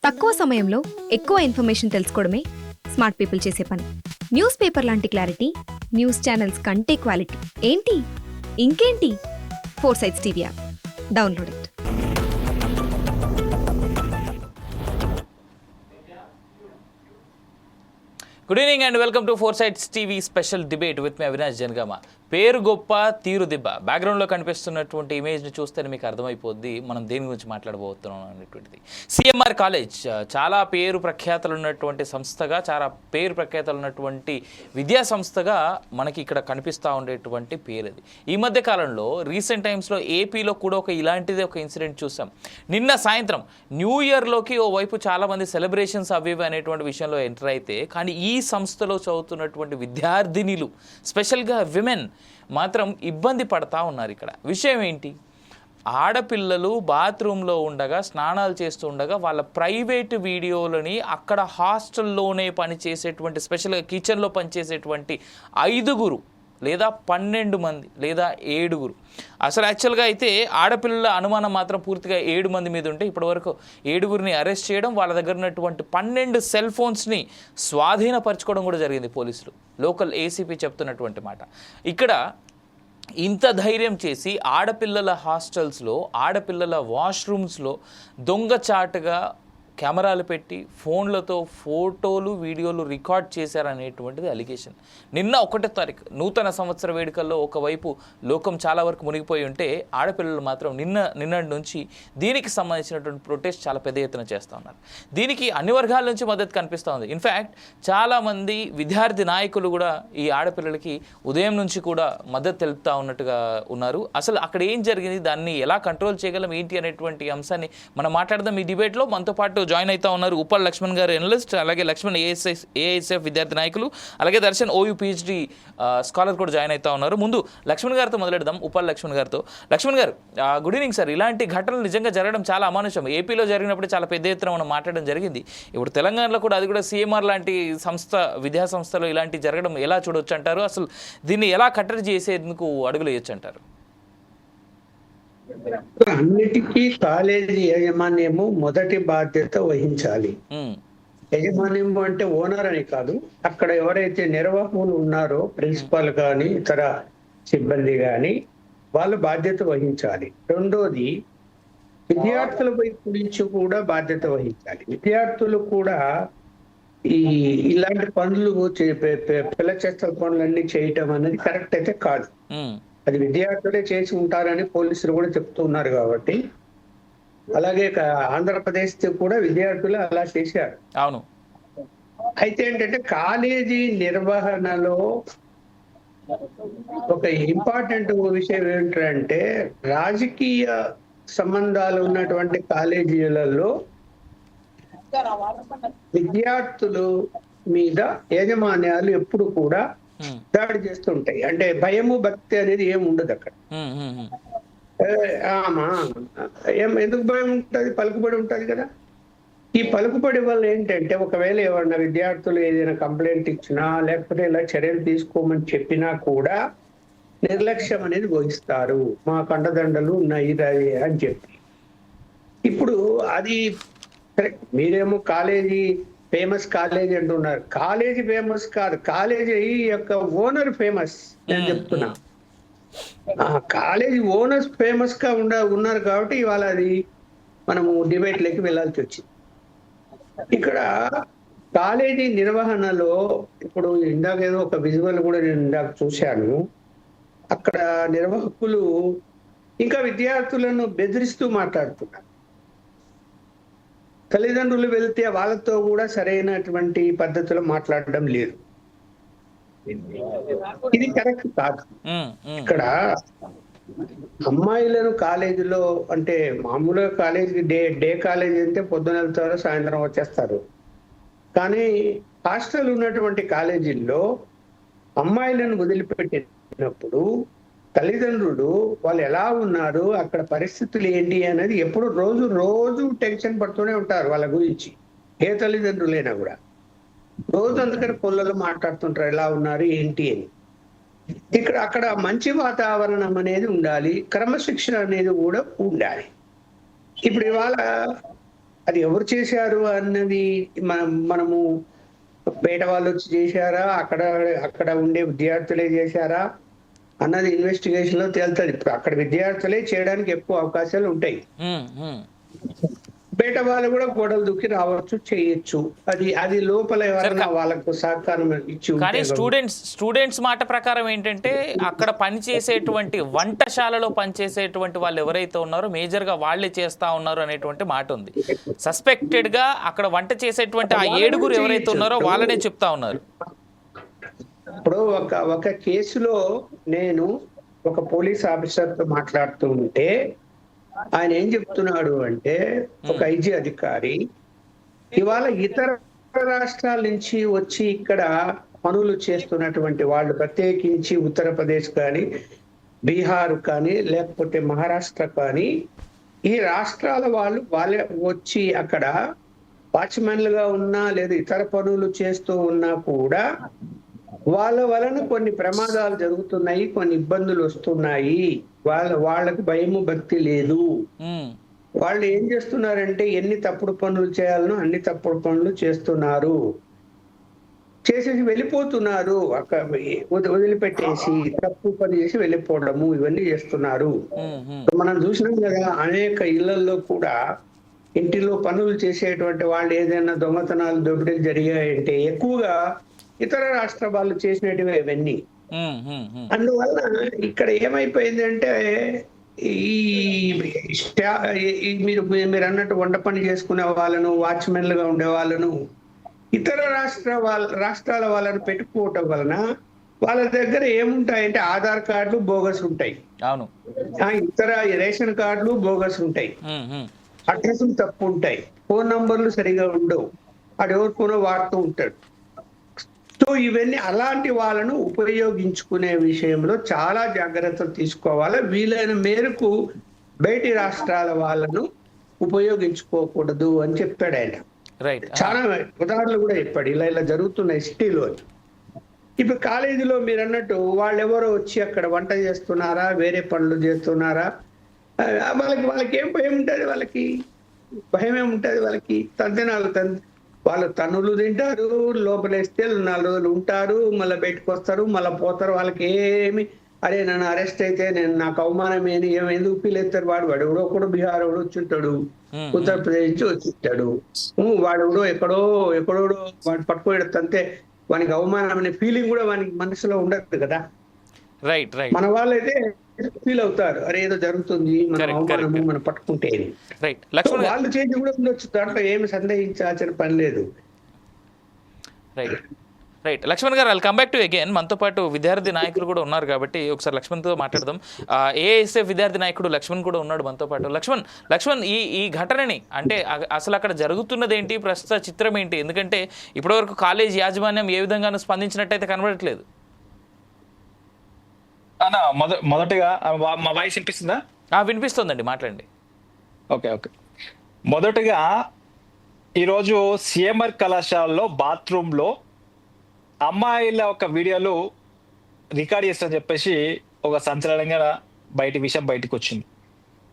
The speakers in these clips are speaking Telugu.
తక్కువ సమయంలో ఎక్కువ ఇన్ఫర్మేషన్ తెలుసుకోవడమే స్మార్ట్ పీపుల్ చేసే పని. న్యూస్ పేపర్ లాంటి క్లారిటీ, న్యూస్ ఛానల్స్ కంటే క్వాలిటీ. ఏంటి ఇంకేంటి? 4 Sides TV app download it. Good evening and welcome to 4 Sides TV special debate with మీ అవినాష్ జనగామ. పేరు గొప్ప తీరు దిబ్బ. బ్యాక్గ్రౌండ్లో కనిపిస్తున్నటువంటి ఇమేజ్ని చూస్తేనే మీకు అర్థమైపోద్ది మనం దేని గురించి మాట్లాడబోతున్నాం అనేటువంటిది. సిఎంఆర్ కాలేజ్ చాలా పేరు ప్రఖ్యాతలు ఉన్నటువంటి సంస్థగా, చాలా పేరు ప్రఖ్యాతలు ఉన్నటువంటి విద్యా సంస్థగా మనకి ఇక్కడ కనిపిస్తూ ఉండేటువంటి పేరు అది. ఈ మధ్య కాలంలో రీసెంట్ టైమ్స్లో ఏపీలో కూడా ఇలాంటిదే ఒక ఇన్సిడెంట్ చూసాం. నిన్న సాయంత్రం న్యూ ఇయర్లోకి ఓవైపు చాలామంది సెలబ్రేషన్స్ అవి అనేటువంటి విషయంలో ఎంటర్ అయితే, కానీ ఈ సంస్థలో చదువుతున్నటువంటి విద్యార్థినిలు, స్పెషల్గా విమెన్ మాత్రం ఇబ్బంది పడతా ఉన్నారు. ఇక్కడ విషయం ఏంటి? ఆడపిల్లలు బాత్రూంలో ఉండగా, స్నానాలు చేస్తూ ఉండగా వాళ్ళ ప్రైవేటు వీడియోలని అక్కడ హాస్టల్లోనే పనిచేసేటువంటి, స్పెషల్గా కిచెన్లో పనిచేసేటువంటి 5 లేదా 12 మంది లేదా 7. అసలు యాక్చువల్గా అయితే ఆడపిల్లల అనుమానం మాత్రం పూర్తిగా 7 మంది మీద ఉంటే ఇప్పటివరకు 7 అరెస్ట్ చేయడం, వాళ్ళ దగ్గర ఉన్నటువంటి 12 సెల్ ఫోన్స్ని స్వాధీనపరచుకోవడం కూడా జరిగింది పోలీసులు. లోకల్ ఏసీపీ చెప్తున్నటువంటి మాట. ఇక్కడ ఇంత ధైర్యం చేసి ఆడపిల్లల హాస్టల్స్లో, ఆడపిల్లల వాష్రూమ్స్లో దొంగచాటుగా కెమెరాలు పెట్టి ఫోన్లతో ఫోటోలు, వీడియోలు రికార్డ్ చేశారనేటువంటిది అలిగేషన్. నిన్న 1వ తారీఖు నూతన సంవత్సర వేడుకల్లో ఒకవైపు లోకం చాలా వరకు మునిగిపోయి ఉంటే, ఆడపిల్లలు మాత్రం నిన్నటి నుంచి దీనికి సంబంధించినటువంటి ప్రొటెస్ట్ చాలా పెద్ద ఎత్తున చేస్తూ ఉన్నారు. దీనికి అన్ని వర్గాల నుంచి మద్దతు కనిపిస్తూ ఉంది. ఇన్ఫ్యాక్ట్ చాలామంది విద్యార్థి నాయకులు కూడా ఈ ఆడపిల్లలకి ఉదయం నుంచి కూడా మద్దతు తెలుపుతూ ఉన్నట్టుగా ఉన్నారు. అసలు అక్కడ ఏం జరిగింది, దాన్ని ఎలా కంట్రోల్ చేయగలం ఏంటి అనేటువంటి అంశాన్ని మనం మాట్లాడదాం ఈ డిబేట్లో. మనతో పాటు జాయిన్ అవుతా ఉన్నారు ఉప్పల్ లక్ష్మణ్ గారు, ఎనలిస్ట్, అలాగే లక్ష్మణ్ ఏఎస్ఎఫ్ విద్యార్థి నాయకులు, అలాగే దర్శన్ ఓయూ పిహెచ్డి స్కాలర్ కూడా జాయిన్ అవుతా ఉన్నారు. ముందు లక్ష్మణ్ గారితో మొదలెడదాం, ఉప్పల్ లక్ష్మణ్ గారితో. లక్ష్మణ్ గారు, గుడ్ ఈవినింగ్ సార్. ఇలాంటి ఘటనలు నిజంగా జరగడం చాలా అమానుషం. ఏపీలో జరిగినప్పుడు చాలా పెద్ద ఎత్తున మనం మాట్లాడడం జరిగింది. ఇప్పుడు తెలంగాణలో కూడా, అది కూడా సిఎంఆర్ లాంటి సంస్థ, విద్యా సంస్థలో ఇలాంటి జరగడం ఎలా చూడొచ్చు అంటారు? అసలు దీన్ని ఎలా కట్టడి చేసేందుకు అడుగులు వేయొచ్చు అంటారు? అన్నిటికీ కాలేజీ యాజమాన్యము మొదటి బాధ్యత వహించాలి. యాజమాన్యం అంటే ఓనర్ అని కాదు, అక్కడ ఎవరైతే నిర్వాహకులు ఉన్నారో ప్రిన్సిపాల్ కానీ ఇతర సిబ్బంది కానీ వాళ్ళు బాధ్యత వహించాలి. రెండోది, విద్యార్థుల వైపు నుంచి కూడా బాధ్యత వహించాలి. విద్యార్థులు కూడా ఇలాంటి పనులు పిల్ల చేష్టల పనులన్నీ చేయటం అనేది కరెక్ట్ అయితే కాదు. అది విద్యార్థులే చేసి ఉంటారని పోలీసులు కూడా చెప్తున్నారు. కాబట్టి అలాగే ఆంధ్రప్రదేశ్ కూడా విద్యార్థులు అలా చేశారు. అవును. అయితే ఏంటంటే కాలేజీ నిర్వహణలో ఒక ఇంపార్టెంట్ విషయం ఏంటంటే, రాజకీయ సంబంధాలు ఉన్నటువంటి కాలేజీలలో విద్యార్థులు మీద యాజమాన్యాలు ఎప్పుడు కూడా దాడి చేస్తుంటాయి. అంటే భయము భక్తి అనేది ఏమి ఉండదు అక్కడ. ఎందుకు భయం ఉంటుంది? పలుకుబడి ఉంటుంది కదా. ఈ పలుకుబడి వల్ల ఏంటంటే, ఒకవేళ ఎవరన్నా విద్యార్థులు ఏదైనా కంప్లైంట్ ఇచ్చినా, లేకపోతే ఇలా చర్యలు తీసుకోమని చెప్పినా కూడా నిర్లక్ష్యం అనేది వహిస్తారు. మా కండదండలు ఉన్నాయి అని చెప్పి. ఇప్పుడు అది మీరేమో కాలేజీ ఫేమస్ కాలేజీ అంటున్నారు. కాలేజీ ఫేమస్ కాదు, కాలేజీ యొక్క ఓనర్ ఫేమస్. నేను చెప్తున్నా, కాలేజీ ఓనర్స్ ఫేమస్ గా ఉన్నారు కాబట్టి ఇవాళ అది మనము డిబేట్లోకి వెళ్ళాల్సి వచ్చింది. ఇక్కడ కాలేజీ నిర్వహణలో ఇప్పుడు ఇందాక ఏదో ఒక విజువల్ కూడా నేను ఇందాక చూశాను. అక్కడ నిర్వాహకులు ఇంకా విద్యార్థులను బెదిరిస్తూ మాట్లాడుతున్నారు. తల్లిదండ్రులు వెళ్తే వాళ్ళతో కూడా సరైనటువంటి పద్ధతిలో మాట్లాడడం లేదు. ఇది కరెక్ట్ కాదు. ఇక్కడ అమ్మాయిలను కాలేజీలో, అంటే మామూలుగా కాలేజీ డే కాలేజీ అంటే పొద్దున వెళ్తారు, సాయంత్రం వచ్చేస్తారు. కానీ హాస్టల్ ఉన్నటువంటి కాలేజీల్లో అమ్మాయిలను వదిలిపెట్టినప్పుడు తల్లిదండ్రులు వాళ్ళు ఎలా ఉన్నారు, అక్కడ పరిస్థితులు ఏంటి అనేది ఎప్పుడు రోజు టెన్షన్ పడుతూనే ఉంటారు వాళ్ళ గురించి. ఏ తల్లిదండ్రులైనా కూడా రోజు అందుకని పొల్లలు మాట్లాడుతుంటారు, ఎలా ఉన్నారు ఏంటి అని. అక్కడ మంచి వాతావరణం అనేది ఉండాలి, క్రమశిక్షణ అనేది కూడా ఉండాలి. ఇప్పుడు ఇవాళ అది ఎవరు చేశారు అన్నది మనము బయట వాళ్ళు వచ్చి చేశారా, అక్కడ అక్కడ ఉండే విద్యార్థులే చేశారా అన్నది ఇన్వెస్టిగేషన్ లో తేలుతుంది. ఇప్పుడు అక్కడ విద్యార్థులే చేయడానికి ఎక్కువ అవకాశాలు ఉంటాయి. బయట వాళ్ళు కూడా గోడలు దూకి రావచ్చు, చేయొచ్చు. అది లోపల ఎవరైనా వాళ్ళకు సహకారం ఇచ్చి కానీ స్టూడెంట్స్ మాట ప్రకారం ఏంటంటే అక్కడ పనిచేసేటువంటి వంటశాలలో పనిచేసేటువంటి వాళ్ళు ఎవరైతే ఉన్నారో మేజర్ గా వాళ్ళే చేస్తా ఉన్నారు అనేటువంటి మాట ఉంది. సస్పెక్టెడ్ గా అక్కడ వంట చేసేటువంటి ఆ 7 ఎవరైతే ఉన్నారో వాళ్ళనే చెప్తా ఉన్నారు. ఇప్పుడు ఒక కేసులో నేను ఒక పోలీస్ ఆఫీసర్ తో మాట్లాడుతూ ఉంటే ఆయన ఏం చెప్తున్నాడు అంటే, ఒక ఐజీ అధికారి ఇవాళ ఇతర రాష్ట్రాల నుంచి వచ్చి ఇక్కడ పనులు చేస్తున్నటువంటి వాళ్ళు, ప్రత్యేకించి ఉత్తరప్రదేశ్ కానీ, బీహార్ కానీ, లేకపోతే మహారాష్ట్ర కానీ, ఈ రాష్ట్రాల వాళ్ళే వచ్చి అక్కడ వాచ్మెన్లుగా ఉన్నా లేదా ఇతర పనులు చేస్తూ ఉన్నా కూడా వాళ్ళ వలన కొన్ని ప్రమాదాలు జరుగుతున్నాయి, కొన్ని ఇబ్బందులు వస్తున్నాయి. వాళ్ళకు భయము భక్తి లేదు. వాళ్ళు ఏం చేస్తున్నారంటే ఎన్ని తప్పుడు పనులు చేయాలనో అన్ని తప్పుడు పనులు చేస్తున్నారు, చేసేసి వెళ్ళిపోతున్నారు. అక్కడ వదిలిపెట్టేసి తప్పు పని చేసి వెళ్ళిపోవడము, ఇవన్నీ చేస్తున్నారు. మనం చూసినాం కదా, అనేక ఇళ్లలో కూడా ఇంటిలో పనులు చేసేటువంటి వాళ్ళు ఏదైనా దొంగతనాలు దోపిడీలు జరిగాయంటే ఎక్కువగా ఇతర రాష్ట్ర వాళ్ళు చేసినట్టువే ఇవన్నీ. అందువల్ల ఇక్కడ ఏమైపోయిందంటే మీరు అన్నట్టు వంట పని చేసుకునే వాళ్ళను, వాచ్మెన్లుగా ఉండే వాళ్ళను ఇతర రాష్ట్రాల వాళ్ళను పెట్టుకోవటం వలన వాళ్ళ దగ్గర ఏముంటాయంటే ఆధార్ కార్డులు బోగస్ ఉంటాయి, ఇతర రేషన్ కార్డులు బోగస్ ఉంటాయి, అడ్రస్లు తప్పు ఉంటాయి, ఫోన్ నంబర్లు సరిగా ఉండవు, అది ఎవరికోనో వాడుతూ ఉంటాడు. సో ఇవన్నీ అలాంటి వాళ్ళను ఉపయోగించుకునే విషయంలో చాలా జాగ్రత్తలు తీసుకోవాలి. వీలైన మేరకు బయటి రాష్ట్రాల వాళ్ళను ఉపయోగించుకోకూడదు అని చెప్పాడు ఆయన. చాలా ఉదాహరణలు కూడా చెప్పాడు, ఇలా జరుగుతున్నాయి సిటీలో. ఇప్పుడు కాలేజీలో మీరు అన్నట్టు వాళ్ళు ఎవరో వచ్చి అక్కడ వంట చేస్తున్నారా, వేరే పనులు చేస్తున్నారా, వాళ్ళకి ఏం భయం ఉంటుంది? వాళ్ళకి భయం ఏముంటుంది? వాళ్ళకి వాళ్ళు తన్నులు తింటారు, లోపలేస్తే 4 రోజులు ఉంటారు, మళ్ళీ బయటకు వస్తారు, మళ్ళీ పోతారు. వాళ్ళకి ఏమి అరే నన్ను అరెస్ట్ అయితే నాకు అవమానం ఎందుకు ఫీల్ అవుతారు? వాడు ఎవడో కూడా బీహార్ ఎవడో వచ్చింటాడు, ఉత్తరప్రదేశ్ నుంచి వచ్చింటాడు, వాడు ఎక్కడో వాడు పట్టుకోవడం అంతే, వానికి అవమానం అనే ఫీలింగ్ కూడా వానికి మనసులో ఉండదు కదా. మన వాళ్ళైతే ఫీల్ అవుతారు, అరే ఏదో జరుగుతుంది, మన అవమానము మనం పట్టుకుంటే. వాళ్ళు చేసి కూడా ఉండొచ్చు, దాంట్లో ఏమి సందేహించాల్సిన పని లేదు. రైట్ లక్ష్మణ్ గారు, కమ్ బ్యాక్ టు అగైన్. మనతో పాటు విద్యార్థి నాయకులు కూడా ఉన్నారు కాబట్టి ఒకసారి లక్ష్మణ్తో మాట్లాడదాం. ఏఎస్ఎఫ్ విద్యార్థి నాయకుడు లక్ష్మణ్ కూడా ఉన్నాడు మనతో పాటు. లక్ష్మణ్ ఈ ఘటనని అంటే అసలు అక్కడ జరుగుతున్నది ఏంటి, ప్రస్తుత చిత్రం ఏంటి? ఎందుకంటే ఇప్పటివరకు కాలేజ్ యాజమాన్యం ఏ విధంగానూ స్పందించినట్టయితే కనబడట్లేదు. మొదటిగా మా వాయిస్ వినిపిస్తుందా? వినిపిస్తుందండి, మాట్లాడండి. ఓకే. మొదటగా ఈరోజు సిఎంఆర్ కళాశాలలో బాత్రూంలో అమ్మాయిల ఒక వీడియోలు రికార్డ్ చేస్తారని చెప్పేసి ఒక సంచలనంగా విషయం బయటకు వచ్చింది.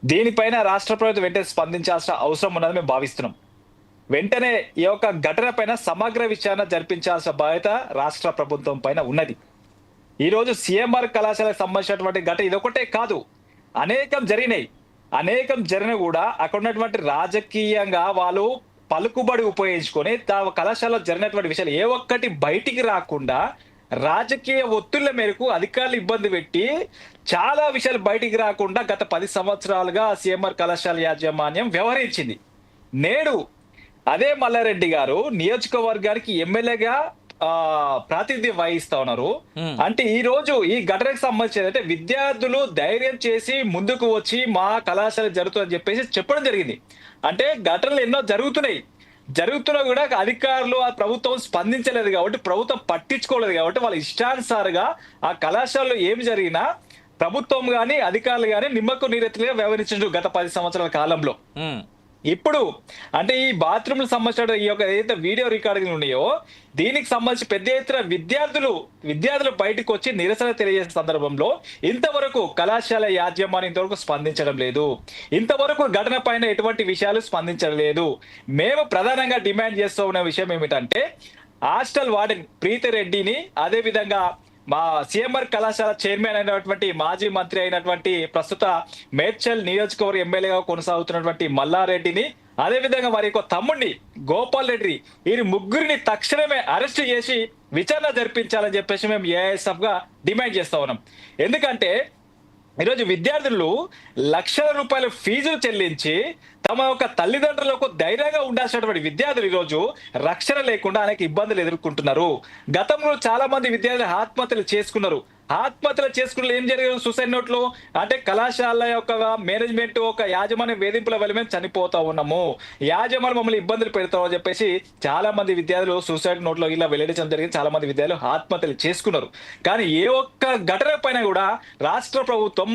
దీనిపైన రాష్ట్ర ప్రభుత్వం వెంటనే స్పందించాల్సిన అవసరం ఉన్నది మేము భావిస్తున్నాం. వెంటనే ఈ యొక్క ఘటన పైన సమగ్ర విచారణ జరిపించాల్సిన బాధ్యత రాష్ట్ర ప్రభుత్వం పైన ఉన్నది. ఈ రోజు సిఎంఆర్ కళాశాలకు సంబంధించినటువంటి ఘటన ఇదొకటే కాదు, అనేకం జరిగినాయి కూడా అక్కడ ఉన్నటువంటి రాజకీయంగా వాళ్ళు పలుకుబడి ఉపయోగించుకొని కళాశాలలో జరిగినటువంటి విషయాలు ఏ ఒక్కటి బయటికి రాకుండా రాజకీయ ఒత్తిళ్ల మేరకు అధికారులు ఇబ్బంది పెట్టి చాలా విషయాలు బయటికి రాకుండా గత 10 సంవత్సరాలుగా సిఎంఆర్ కళాశాల యాజమాన్యం వ్యవహరించింది. నేడు అదే మల్లారెడ్డి గారు నియోజకవర్గానికి ఎమ్మెల్యేగా ప్రాతినిధ్యం వహిస్తా ఉన్నారు. అంటే ఈ రోజు ఈ ఘటనకు సంబంధించి అంటే విద్యార్థులు ధైర్యం చేసి ముందుకు వచ్చి మా కళాశాల జరుగుతుందని చెప్పేసి చెప్పడం జరిగింది. అంటే ఘటనలు ఎన్నో జరుగుతున్నా కూడా అధికారులు ఆ ప్రభుత్వం స్పందించలేదు కాబట్టి, ప్రభుత్వం పట్టించుకోలేదు కాబట్టి వాళ్ళ ఇష్టానుసారుగా ఆ కళాశాలలో ఏమి జరిగినా ప్రభుత్వం గాని అధికారులు గాని నిమ్మకు నీరెత్తులుగా వ్యవహరించారు గత 10 సంవత్సరాల కాలంలో. ఇప్పుడు అంటే ఈ బాత్రూమ్ సంబంధించిన ఈ యొక్క ఏదైతే వీడియో రికార్డింగ్లు ఉన్నాయో దీనికి సంబంధించి పెద్ద ఎత్తున విద్యార్థులు బయటకు వచ్చి నిరసన తెలియజేసే సందర్భంలో ఇంతవరకు కళాశాల యాజమాన్యం ఇంతవరకు స్పందించడం లేదు. ఇంతవరకు ఘటన పైన ఎటువంటి విషయాలు స్పందించడం లేదు. మేము ప్రధానంగా డిమాండ్ చేస్తూ ఉన్న విషయం ఏమిటంటే హాస్టల్ వార్డెన్ ప్రీతిరెడ్డిని, అదే విధంగా మా సిఎంఆర్ కళాశాల చైర్మన్ అయినటువంటి మాజీ మంత్రి అయినటువంటి ప్రస్తుత మేడ్చల్ నియోజకవర్గ ఎమ్మెల్యేగా కొనసాగుతున్నటువంటి మల్లారెడ్డిని, అదేవిధంగా వారి యొక్క తమ్ముడిని గోపాల్ రెడ్డి, ఈ ముగ్గురిని తక్షణమే అరెస్ట్ చేసి విచారణ జరిపించాలని చెప్పేసి మేము ఏఐఎస్ఎఫ్ గా డిమాండ్ చేస్తా ఉన్నాం. ఎందుకంటే ఈరోజు విద్యార్థులు లక్షల రూపాయల ఫీజులు చెల్లించి తమ యొక్క తల్లిదండ్రులకు ధైర్యంగా ఉండాల్సినటువంటి విద్యార్థులు ఈరోజు రక్షణ లేకుండా అనేక ఇబ్బందులు ఎదుర్కొంటున్నారు. గతంలో చాలా మంది విద్యార్థులు ఆత్మహత్యలు చేసుకున్నారు. ఏం జరిగింది సూసైడ్ నోట్లో అంటే కళాశాల యొక్క మేనేజ్మెంట్ ఒక యాజమాన్య వేధింపుల వల్ల మేము చనిపోతా ఉన్నాము, యాజమాన్యం మమ్మల్ని ఇబ్బందులు పెడతామని చెప్పేసి చాలా మంది విద్యార్థులు సూసైడ్ నోట్లో ఇలా వెల్లడించడం జరిగింది. చాలా మంది విద్యార్థులు ఆత్మహత్యలు చేసుకున్నారు. కానీ ఏ ఒక్క ఘటన పైన కూడా రాష్ట్ర ప్రభుత్వం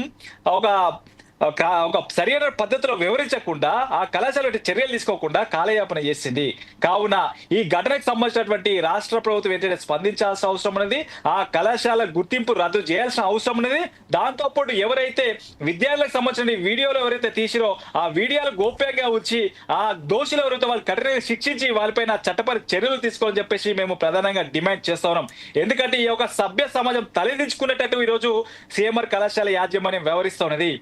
ఒక సరైన పద్ధతిలో వివరించకుండా ఆ కళాశాల చర్యలు తీసుకోకుండా కాలయాపన చేసింది. కావున ఈ ఘటనకు సంబంధించినటువంటి రాష్ట్ర ప్రభుత్వం ఏంటంటే స్పందించాల్సిన అవసరం ఉన్నది, ఆ కళాశాల గుర్తింపు రద్దు చేయాల్సిన అవసరం ఉన్నది. దాంతో పాటు ఎవరైతే విద్యార్థులకు సంబంధించిన వీడియోలు ఎవరైతే తీసిరో ఆ వీడియోలు గోప్యంగా ఉంచి ఆ దోషులు ఎవరైతే వాళ్ళు కఠినంగా శిక్షించి వాళ్ళపైన చట్టపరి చర్యలు తీసుకోవాలని చెప్పేసి మేము ప్రధానంగా డిమాండ్ చేస్తా ఉన్నాం. ఎందుకంటే ఈ యొక్క సభ్య సమాజం తలదించుకున్నట్టు ఈరోజు సిఎంఆర్ కళాశాల యాజమాన్యం వ్యవహరిస్తున్నది.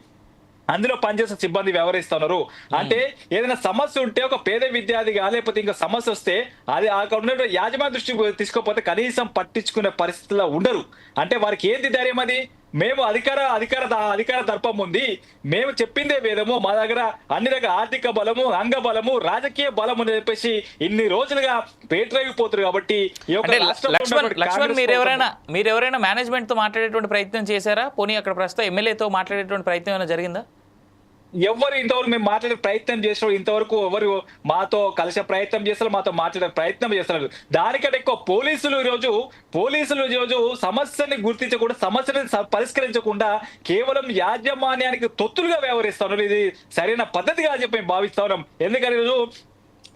అందులో పనిచేసే సిబ్బంది వ్యవహరిస్తున్నారు. అంటే ఏదైనా సమస్య ఉంటే ఒక పేద విద్యార్థిగా లేకపోతే ఇంకా సమస్య వస్తే అది అక్కడ ఉన్న యాజమాన్య దృష్టికి తీసుకోకపోతే కనీసం పట్టించుకునే పరిస్థితుల్లో ఉండరు. అంటే వారికి ఏంటి ధైర్యం? అది మేము అధికార దర్పం ఉంది, మేము చెప్పిందే వేదము, మా దగ్గర అన్ని రకాల ఆర్థిక బలము, అంగ బలము, రాజకీయ బలం అని చెప్పేసి ఇన్ని రోజులుగా పేటరైపోతారు. కాబట్టి లక్ష్మణ్ మీరెవరైనా మేనేజ్మెంట్ తో మాట్లాడేటువంటి ప్రయత్నం చేశారా? పోనీ అక్కడ ప్రస్తుతం ఎమ్మెల్యేతో మాట్లాడేటువంటి ప్రయత్నం ఏమైనా జరిగిందా? ఎవరు ఇంతవరకు మేము మాట్లాడే ప్రయత్నం చేసిన ఇంతవరకు ఎవరు మాతో కలిసే ప్రయత్నం చేస్తారు, మాతో మాట్లాడే ప్రయత్నం చేస్తున్నారు. దానికంటే ఎక్కువ పోలీసులు ఈరోజు సమస్యని గుర్తించకుండా, సమస్యని పరిష్కరించకుండా కేవలం యాజమాన్యానికి తొత్తులుగా వ్యవహరిస్తున్నారు. ఇది సరైన పద్ధతిగా అని చెప్పి మేము భావిస్తా ఉన్నాం. ఎందుకంటే ఈరోజు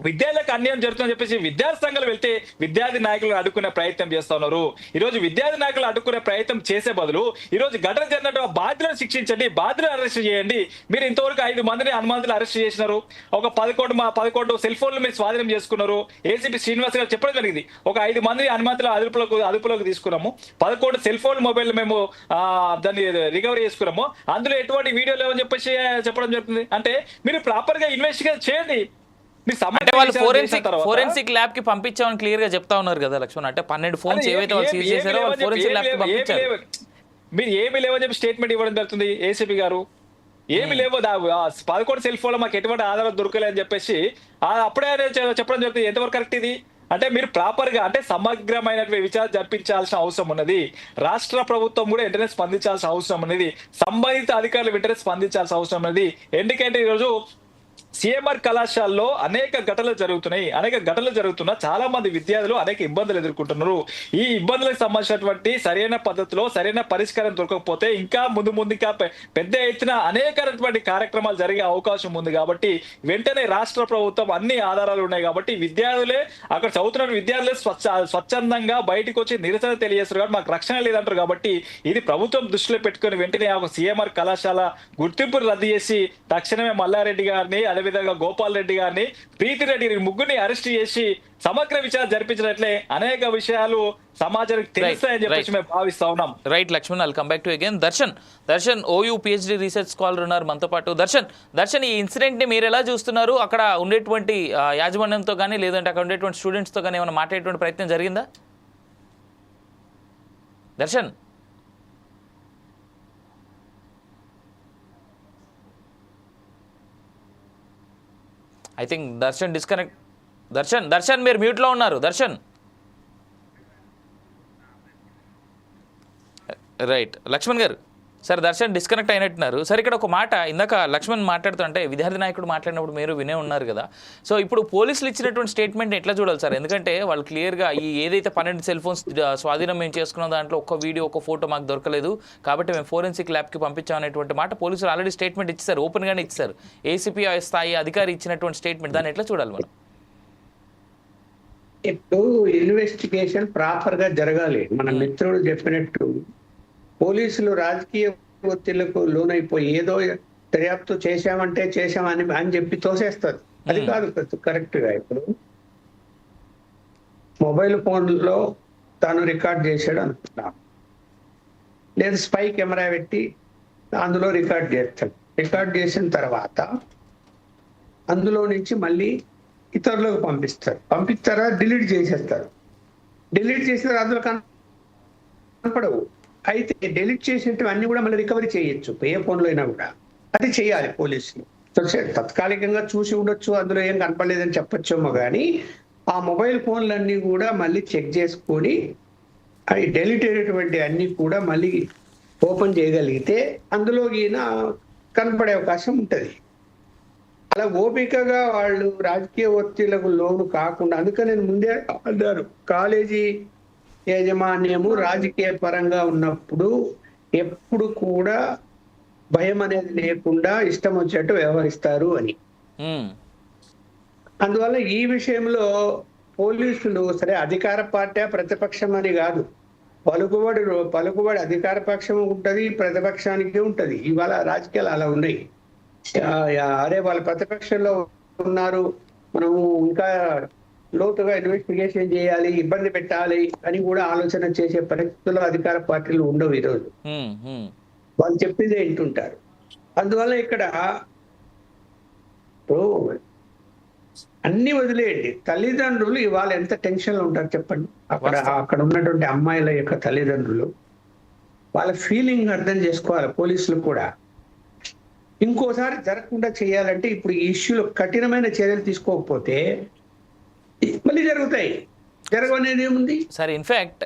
విద్యార్థులకు అన్యాయం జరుగుతుందని చెప్పేసి విద్యార్థి సంఘాలు వెళ్తే విద్యార్థి నాయకులను అడ్డుకునే ప్రయత్నం చేస్తా ఉన్నారు. ఈరోజు విద్యార్థి నాయకులు అడ్డుకునే ప్రయత్నం చేసే బదులు ఈరోజు ఘటన జరిగినట్టు బాధ్యులను శిక్షించండి, బాధ్యులను అరెస్ట్ చేయండి. మీరు ఇంతవరకు 5 మందిని అనుమానితులు అరెస్ట్ చేసినారు. ఒక 11 సెల్ ఫోన్లు మీరు స్వాధీనం చేసుకున్నారు. ఏసీపీ శ్రీనివాస్ గారు చెప్పడం జరిగింది. ఒక 5 మంది అనుమానితులు అదుపులోకి తీసుకున్నాము. 11 సెల్ ఫోన్ మొబైల్ మేము దాన్ని రికవరీ చేసుకున్నాము. అందులో ఎటువంటి వీడియో లేవని చెప్పేసి చెప్పడం జరుగుతుంది. అంటే మీరు ప్రాపర్ గా ఇన్వెస్టిగేట్ చేయండి. అంటే వాళ్ళు ఫోరెన్సిక్ ల్యాబ్ కి పంపించామని క్లియర్ గా చెప్తా ఉన్నారు కదా లక్ష్మణ్. అంటే 12 ఫోన్స్ ఏవైతే వాళ్ళు సీజ్ చేశారో వాళ్ళు ఫోరెన్సిక్ ల్యాబ్ కి పంపించారు. మీరు ఏమి లేవని చెప్పి స్టేట్మెంట్ ఇవ్వడం జరుగుతుంది ఏసీపీ గారు. ఏమి లేవు, 11 సెల్ ఫోన్ మాకు ఎటువంటి ఆధారం దొరకలేదని చెప్పేసి అప్పుడే చెప్పడం జరుగుతుంది. ఎంతవరకు కరెక్ట్ ఇది? అంటే మీరు ప్రాపర్ గా అంటే సమగ్రమైనటువంటి విచారణ జరిపించాల్సిన అవసరం ఉన్నది. రాష్ట్ర ప్రభుత్వం కూడా వెంటనే స్పందించాల్సిన అవసరం ఉన్నది. సంబంధిత అధికారులు వెంటనే స్పందించాల్సిన అవసరం ఉన్నది. ఎందుకంటే ఈరోజు సిఎంఆర్ కళాశాలలో అనేక ఘటనలు జరుగుతున్నా చాలా మంది విద్యార్థులు అనేక ఇబ్బందులు ఎదుర్కొంటున్నారు. ఈ ఇబ్బందులకు సంబంధించినటువంటి సరైన పద్ధతిలో సరైన పరిష్కారం దొరకకపోతే ఇంకా ఇంకా పెద్ద ఎత్తున అనేకమైనటువంటి కార్యక్రమాలు జరిగే అవకాశం ఉంది. కాబట్టి వెంటనే రాష్ట్ర ప్రభుత్వం అన్ని ఆధారాలు ఉన్నాయి కాబట్టి విద్యార్థులే అక్కడ చదువుతున్న విద్యార్థులే స్వచ్ఛందంగా బయటకు వచ్చి నిరసన తెలియజేస్తారు. కాబట్టి మాకు రక్షణ లేదంటారు. కాబట్టి ఇది ప్రభుత్వం దృష్టిలో పెట్టుకుని వెంటనే ఒక సిఎంఆర్ కళాశాల గుర్తింపును రద్దు చేసి తక్షణమే మల్లారెడ్డి గారిని, అదేవిధంగా గోపాల్ రెడ్డి గారిని, ప్రీతిరెడ్డి ముగ్గురిని అరెస్ట్ చేసి సమగ్ర విచారణ జరిపించినట్లే అనేక విషయాలు సమాజానికి తెలుస్తాయని చెప్పేసి మేము భావిస్తా ఉన్నాం. Right Lakshman, I'll come back to again. Darshan OU PhD research scholar ఉన్నారు మనతో పాటు. దర్శన్ ఈ ఇన్సిడెంట్ ని మీరు ఎలా చూస్తున్నారు? అక్కడ ఉండేటువంటి యాజమాన్యంతో కానీ లేదంటే అక్కడ ఉండేటువంటి స్టూడెంట్స్ తో కానీ ఏమైనా మాట్లాడేటువంటి ప్రయత్నం జరిగిందా? Darshan, I think Darshan disconnect. Darshan మీరు మ్యూట్లో ఉన్నారు. దర్శన్, రైట్. లక్ష్మణ్ గారు సార్ దర్శన్ డిస్కనెక్ట్ అయినట్టున్నారు. సార్ ఇక్కడ ఒక మాట ఇందాక లక్ష్మణ్ మాట్లాడుతుంటే విద్యార్థి నాయకుడు మాట్లాడినప్పుడు మీరు వినే ఉన్నారు కదా. సో ఇప్పుడు పోలీసులు ఇచ్చినటువంటి స్టేట్మెంట్ ఎట్లా చూడాలి సార్? ఎందుకంటే వాళ్ళు క్లియర్గా ఈ ఏదైతే 12 సెల్ ఫోన్స్ స్వాధీనం మేము చేసుకున్నాం దాంట్లో ఒక్క వీడియో ఒక్క ఫోటో మాకు దొరకలేదు కాబట్టి మేము ఫోరెన్సిక్ ల్యాబ్కి పంపించాం అనేటువంటి మాట పోలీసులు ఆల్రెడీ స్టేట్మెంట్ ఇచ్చారు, ఓపెన్గానే ఇచ్చారు. ఏసీపీ స్థాయి అధికారి ఇచ్చినటువంటి స్టేట్మెంట్, దాన్ని ఎట్లా చూడాలి మనం? ఇప్పుడు ఇన్వెస్టిగేషన్ ప్రాపర్ గా జరగాలి. మన మిత్రుడు చెప్పినట్టు పోలీసులు రాజకీయ ఒత్తిళ్లకు లోనైపోయి ఏదో దర్యాప్తు చేశామంటే చేశామని అని చెప్పి తోసేస్తారు. అది కాదు కరెక్ట్ గా. ఇప్పుడు మొబైల్ ఫోన్లో తాను రికార్డ్ చేశాడు అనుకున్నా, లేదా స్పై కెమెరా పెట్టి అందులో రికార్డ్ చేస్తాడు. రికార్డ్ చేసిన తర్వాత అందులో నుంచి మళ్ళీ ఇతరులకు పంపిస్తారా డిలీట్ చేసేస్తారు. డిలీట్ చేసిన అందులో కనపడవు. అయితే డిలీట్ చేసినట్టు అన్ని కూడా మళ్ళీ రికవరీ చేయొచ్చు, ఏ ఫోన్లో అయినా కూడా. అది చేయాలి పోలీసులు. తాత్కాలికంగా చూసి ఉండొచ్చు, అందులో ఏం కనపడలేదని చెప్పొచ్చేమో కానీ ఆ మొబైల్ ఫోన్లన్నీ కూడా మళ్ళీ చెక్ చేసుకొని అవి డెలీట్ అయినటువంటి అన్ని కూడా మళ్ళీ ఓపెన్ చేయగలిగితే అందులో ఈయన కనపడే అవకాశం ఉంటుంది. అలా ఓపికగా వాళ్ళు రాజకీయ ఒత్తిళ్లకు లోను కాకుండా, అందుకని నేను ముందే అన్నారు, కాలేజీ యాజమాన్యము రాజకీయ పరంగా ఉన్నప్పుడు ఎప్పుడు కూడా భయం అనేది లేకుండా ఇష్టం వచ్చేట్టు వ్యవహరిస్తారు అని. అందువల్ల ఈ విషయంలో పోలీసులు సరే అధికార పార్టీ ప్రతిపక్షం అని కాదు, పలుకుబడి అధికార పక్షం ఉంటది, ప్రతిపక్షానికి ఉంటది. ఇవాళ రాజకీయాలు అలా ఉన్నాయి. అరే వాళ్ళు ప్రతిపక్షంలో ఉన్నారు, మనము ఇంకా లోతుగా ఇన్వెస్టిగేషన్ చేయాలి, ఇబ్బంది పెట్టాలి అని కూడా ఆలోచన చేసే పరిస్థితుల్లో అధికార పార్టీలు ఉండవు ఈరోజు. వాళ్ళు చెప్పిందే వింటుంటారు. అందువల్ల ఇక్కడ అన్ని వదిలేయండి. తల్లిదండ్రులు ఇవాళ ఎంత టెన్షన్ లో ఉంటారు చెప్పండి. అక్కడ ఉన్నటువంటి అమ్మాయిల యొక్క తల్లిదండ్రులు వాళ్ళ ఫీలింగ్ అర్థం చేసుకోవాలి. పోలీసులు కూడా ఇంకోసారి జరగకుండా చేయాలంటే ఇప్పుడు ఈ ఇష్యూలో కఠినమైన చర్యలు తీసుకోకపోతే మళ్ళీ జరుగుతాయి. జరగనేది ఏముంది సార్? ఇన్ఫాక్ట్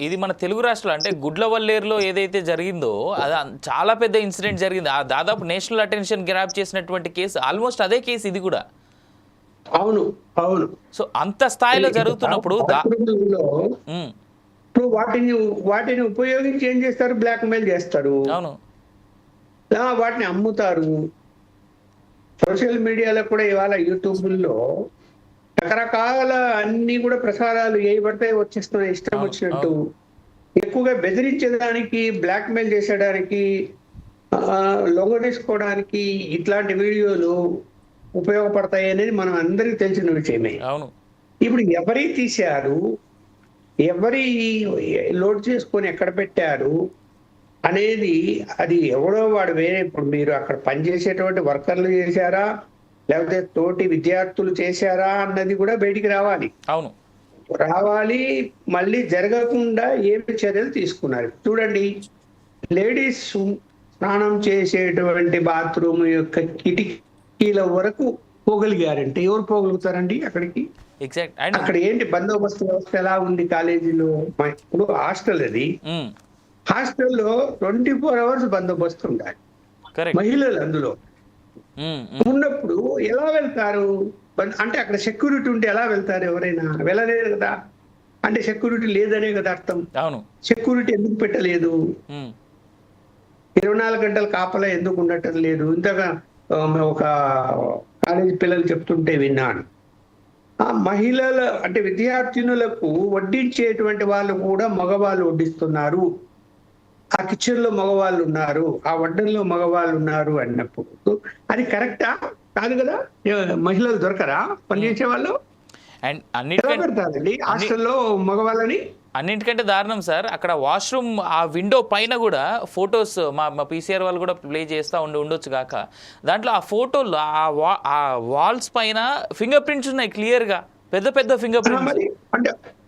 ఇది మన తెలుగు రాష్ట్రాలు అంటే గుడ్లవల్లేరులో ఏదైతే జరిగిందో అది చాలా పెద్ద ఇన్సిడెంట్ జరిగింది. ఆ దాదాపు నేషనల్ అటెన్షన్ గ్రాప్ చేసినటువంటి కేసు ఆల్మోస్ట్ అదే కేసు ఇది కూడా. అవును. సో అంత స్థాయిలో జరుగుతున్నప్పుడు ఇప్పుడు వాటిని ఉపయోగించి ఏం చేస్తారు? బ్లాక్ మెయిల్ చేస్తారు. అవును, వాటిని అమ్ముతారు. సోషల్ మీడియాలో కూడా ఇవాళ యూట్యూబ్లో రకరకాల అన్ని కూడా ప్రసారాలు ఏ పడితే వచ్చేస్తున్నాయి ఇష్టం వచ్చినట్టు. ఎక్కువగా బెదిరించడానికి, బ్లాక్ మెయిల్ చేసేయడానికి, లొంగ తీసుకోవడానికి ఇట్లాంటి వీడియోలు ఉపయోగపడతాయి అనేది మనం అందరికీ తెలిసిన విషయమే. అవును. ఇప్పుడు ఎవరి తీశారు, ఎవరి లోడ్ చేసుకొని ఎక్కడ పెట్టారు అనేది అది ఎవడో వాడు వేరే. ఇప్పుడు మీరు అక్కడ పనిచేసేటువంటి వర్కర్లు చేశారా లేకపోతే తోటి విద్యార్థులు చేశారా అన్నది కూడా బయటికి రావాలి. అవును, మళ్ళీ జరగకుండా ఏమి చర్యలు తీసుకున్నారు చూడండి. లేడీస్ స్నానం చేసేటువంటి బాత్రూమ్ యొక్క కిటికీల వరకు పోగలిగారంటే ఎవరు పోగలుగుతారండి అక్కడికి? ఎగ్జాక్ట్. అక్కడ ఏంటి బందోబస్తు వ్యవస్థ ఎలా ఉంది కాలేజీలో? ఇప్పుడు హాస్టల్ అది, హాస్టల్లో 24 hours బందోబస్తు ఉండాలి. మహిళలు అందులో ఉన్నప్పుడు ఎలా వెళ్తారు? అంటే అక్కడ సెక్యూరిటీ ఉంటే ఎలా వెళ్తారు? ఎవరైనా వెళ్ళలేదు కదా. అంటే సెక్యూరిటీ లేదనే కదా అర్థం. సెక్యూరిటీ ఎందుకు పెట్టలేదు? 24 గంటలు కాపలా ఎందుకు ఉండటం లేదు? ఇంతగా ఒక కాలేజీ పిల్లలు చెప్తుంటే విన్నాను. ఆ మహిళల అంటే విద్యార్థినులకు వడ్డించేటువంటి వాళ్ళు కూడా మగవాళ్ళు వడ్డిస్తున్నారు. ఆ కిచెన్ లో మగవాళ్ళు ఉన్నారు, ఆ వడ్డంలో మగవాళ్ళు ఉన్నారు అన్నప్పుడు అది కరెక్టా? కాదు కదా. మహిళలు దొరకరా పనిచేసే వాళ్ళు? అండ్ హాస్టల్లో మగవాళ్ళని అన్నింటికంటే దారుణం సార్, అక్కడ వాష్రూమ్ ఆ విండో పైన కూడా ఫొటోస్ మా పీసీఆర్ వాళ్ళు కూడా ప్లే చేస్తూ ఉండొచ్చు కాక, దాంట్లో ఆ ఫోటోలు ఆ వాల్స్ పైన ఫింగర్ ప్రింట్స్ ఉన్నాయి క్లియర్గా, పెద్ద పెద్ద ఫింగర్ ప్రింట్స్.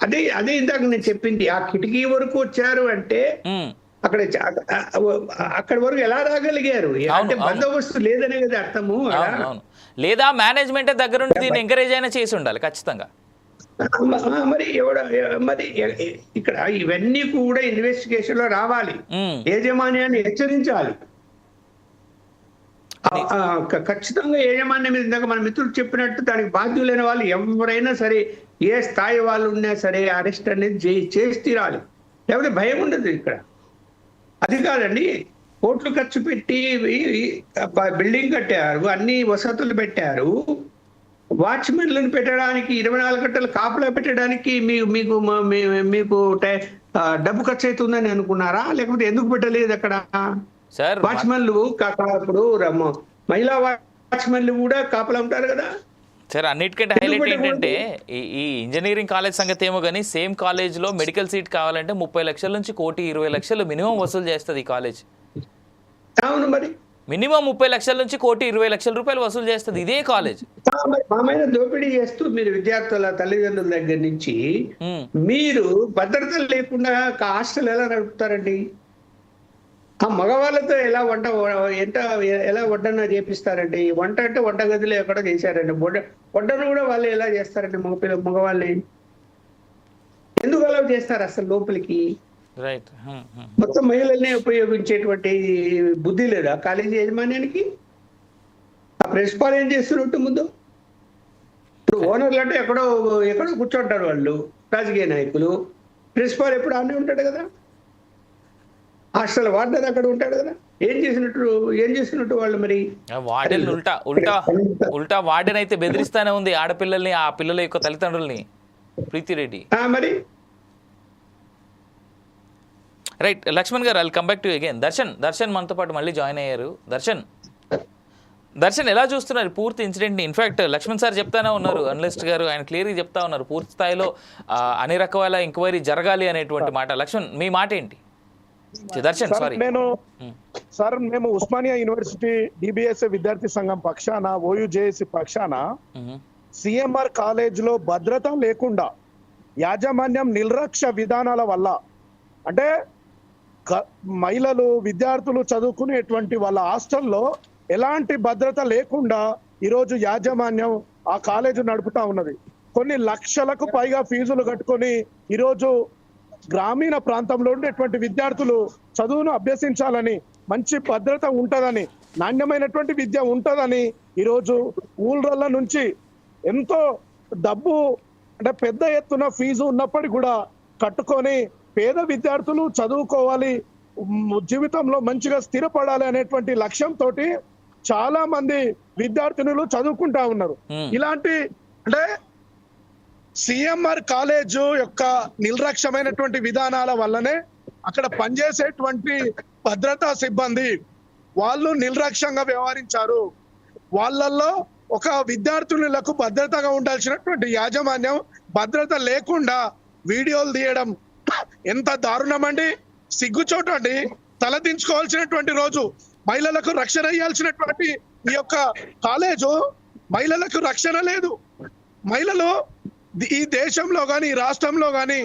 అంటే అదే ఇందాక నేను చెప్పింది. ఆ కిటికీ వరకు వచ్చారు అంటే అక్కడ వరకు ఎలా రాగలిగారు? అంటే బందోబస్తు లేదనే కదా అర్థము. లేదా మేనేజ్మెంట్ దగ్గరుండి దీన్ని ఎంకరేజ్ అయినా చేసి ఉండాలి ఖచ్చితంగా. మరి మరి ఇక్కడ ఇవన్నీ కూడా ఇన్వెస్టిగేషన్ లో రావాలి. యాజమాన్యాన్ని హెచ్చరించాలి. ఖచ్చితంగా యాజమాన్యం మీద ఇందాక మన మిత్రులు చెప్పినట్టు దానికి బాధ్యులైన వాళ్ళు ఎవరైనా సరే, ఏ స్థాయి వాళ్ళు ఉన్నా సరే అరెస్ట్ అనేది చేసి తీరాలి. లేకపోతే భయం ఉండదు. ఇక్కడ అది కాదండి, కోట్లు ఖర్చు పెట్టి బిల్డింగ్ కట్టారు, అన్ని వసతులు పెట్టారు, వాచ్మెన్లను పెట్టడానికి 24 గంటలు కాపలా పెట్టడానికి మీకు మీకు డబ్బు ఖర్చు అవుతుందని అనుకున్నారా? లేకపోతే ఎందుకు పెట్టలేదు అక్కడ? వాచ్మెన్లు ఇప్పుడు మహిళా వాచ్మెన్లు కూడా కాపలా ఉంటారు కదా సార్. అన్నిటికంటే హైలైట్ ఏంటంటే ఈ ఇంజనీరింగ్ కాలేజ్ సంగతి ఏమో కానీ సేమ్ కాలేజ్లో మెడికల్ సీట్ కావాలంటే 30 లక్షల నుంచి 1,20,00,000 మినిమం వసూలు చేస్తుంది ఈ కాలేజ్. అవును, మరి మినిమం 30 లక్షల నుంచి 1,20,00,000 రూపాయలు వసూలు చేస్తుంది ఇదే కాలేజ్. మామైన దోపిడీ చేస్తూ మీరు విద్యార్థుల తల్లిదండ్రుల దగ్గర నుంచి మీరు భద్రత లేకుండా హాస్టల్ ఎలా నడుపుతారండి? ఆ మగవాళ్ళతో ఎలా ఎలా వడ్డన చేపిస్తారండి? వంట అంటే వంట గదిలో ఎక్కడ చేశారండి. వడ్డను కూడా వాళ్ళు ఎలా చేస్తారండి? మగవాళ్ళని ఎందుకు అలా చేస్తారు అసలు లోపలికి? రైట్. మొత్తం మహిళల్ని ఉపయోగించేటువంటి బుద్ధి లేదా కాలేజీ యాజమాన్యానికి? ఆ ప్రిన్సిపాల్ ఏం చేస్తున్నట్టు ముందు? ఇప్పుడు ఓనర్లు అంటే ఎక్కడో కూర్చోంటారు వాళ్ళు, రాజకీయ నాయకులు. ప్రిన్సిపాల్ ఎప్పుడు ఆనే ఉంటాడు కదా, హాస్టల్ వార్డెన్ అక్కడ ఉంటాడు కదా. ఏం చేసినట్టు వాళ్ళు మరి? వార్డెన్ ఉల్టా వార్డెన్ అయితే బెదిరిస్తానే ఉంది ఆడపిల్లల్ని, ఆ పిల్లల యొక్క తల్లిదండ్రుల్ని. ప్రీతిరెడ్డి మరి రైట్. లక్ష్మణ్ గారు, I'll come back to again. Darshan మనతో పాటు మళ్ళీ జాయిన్ అయ్యారు. దర్శన్ ఎలా చూస్తున్నారు పూర్తి ఇన్సిడెంట్ని? ఇన్ఫాక్ట్ లక్ష్మణ్ సార్ చెప్తానే ఉన్నారు, అనలిస్ట్ గారు ఆయన క్లియర్గా చెప్తా ఉన్నారు, పూర్తి స్థాయిలో అన్ని రకాల ఎంక్వైరీ జరగాలి అనేటువంటి మాట. లక్ష్మణ్, మీ మాట ఏంటి? దర్శన్ సారీ. మేము ఉస్మానియా యూనివర్సిటీ డిబిఎస్ఏ విద్యార్థి సంఘం పక్షాన, ఓయూజేఏసీ పక్షాన సిఎంఆర్ కాలేజ్ లో భద్రత లేకుండా యాజమాన్యం నిర్లక్ష్య విధానాల వల్ల, అంటే మహిళలు విద్యార్థులు చదువుకునేటువంటి వాళ్ళ హాస్టల్లో ఎలాంటి భద్రత లేకుండా ఈరోజు యాజమాన్యం ఆ కాలేజ్ నడుపుతా ఉన్నది. కొన్ని లక్షలకు పైగా ఫీజులు కట్టుకొని ఈరోజు గ్రామీణ ప్రాంతంలో ఉండేటువంటి విద్యార్థులు చదువును అభ్యసించాలని, మంచి భద్రత ఉంటుందని, నాణ్యమైనటువంటి విద్య ఉంటుందని ఈరోజు ఊళ్ళ నుంచి ఎంతో డబ్బు, అంటే పెద్ద ఎత్తున ఫీజు ఉన్నప్పటికీ కూడా కట్టుకొని పేద విద్యార్థులు చదువుకోవాలి, జీవితంలో మంచిగా స్థిరపడాలి అనేటువంటి లక్ష్యంతో చాలా మంది విద్యార్థినులు చదువుకుంటా ఉన్నారు. ఇలాంటి అంటే సిఎంఆర్ కాలేజ్ యొక్క నిర్లక్ష్యమైనటువంటి విధానాల వల్లనే అక్కడ పనిచేసేటువంటి భద్రతా సిబ్బంది వాళ్ళు నిర్లక్ష్యంగా వ్యవహరించారు. వాళ్ళల్లో ఒక విద్యార్థులకు భద్రతగా ఉండాల్సినటువంటి యాజమాన్యం భద్రత లేకుండా వీడియోలు తీయడం ఎంత దారుణం అండి! సిగ్గుచోటు అండి. తలదించుకోవాల్సినటువంటి రోజు. మహిళలకు రక్షణ ఇవ్వాల్సినటువంటి ఈ యొక్క కాలేజు మహిళలకు రక్షణ లేదు. మహిళలు ఈ దేశంలో కానీ ఈ రాష్ట్రంలో కానీ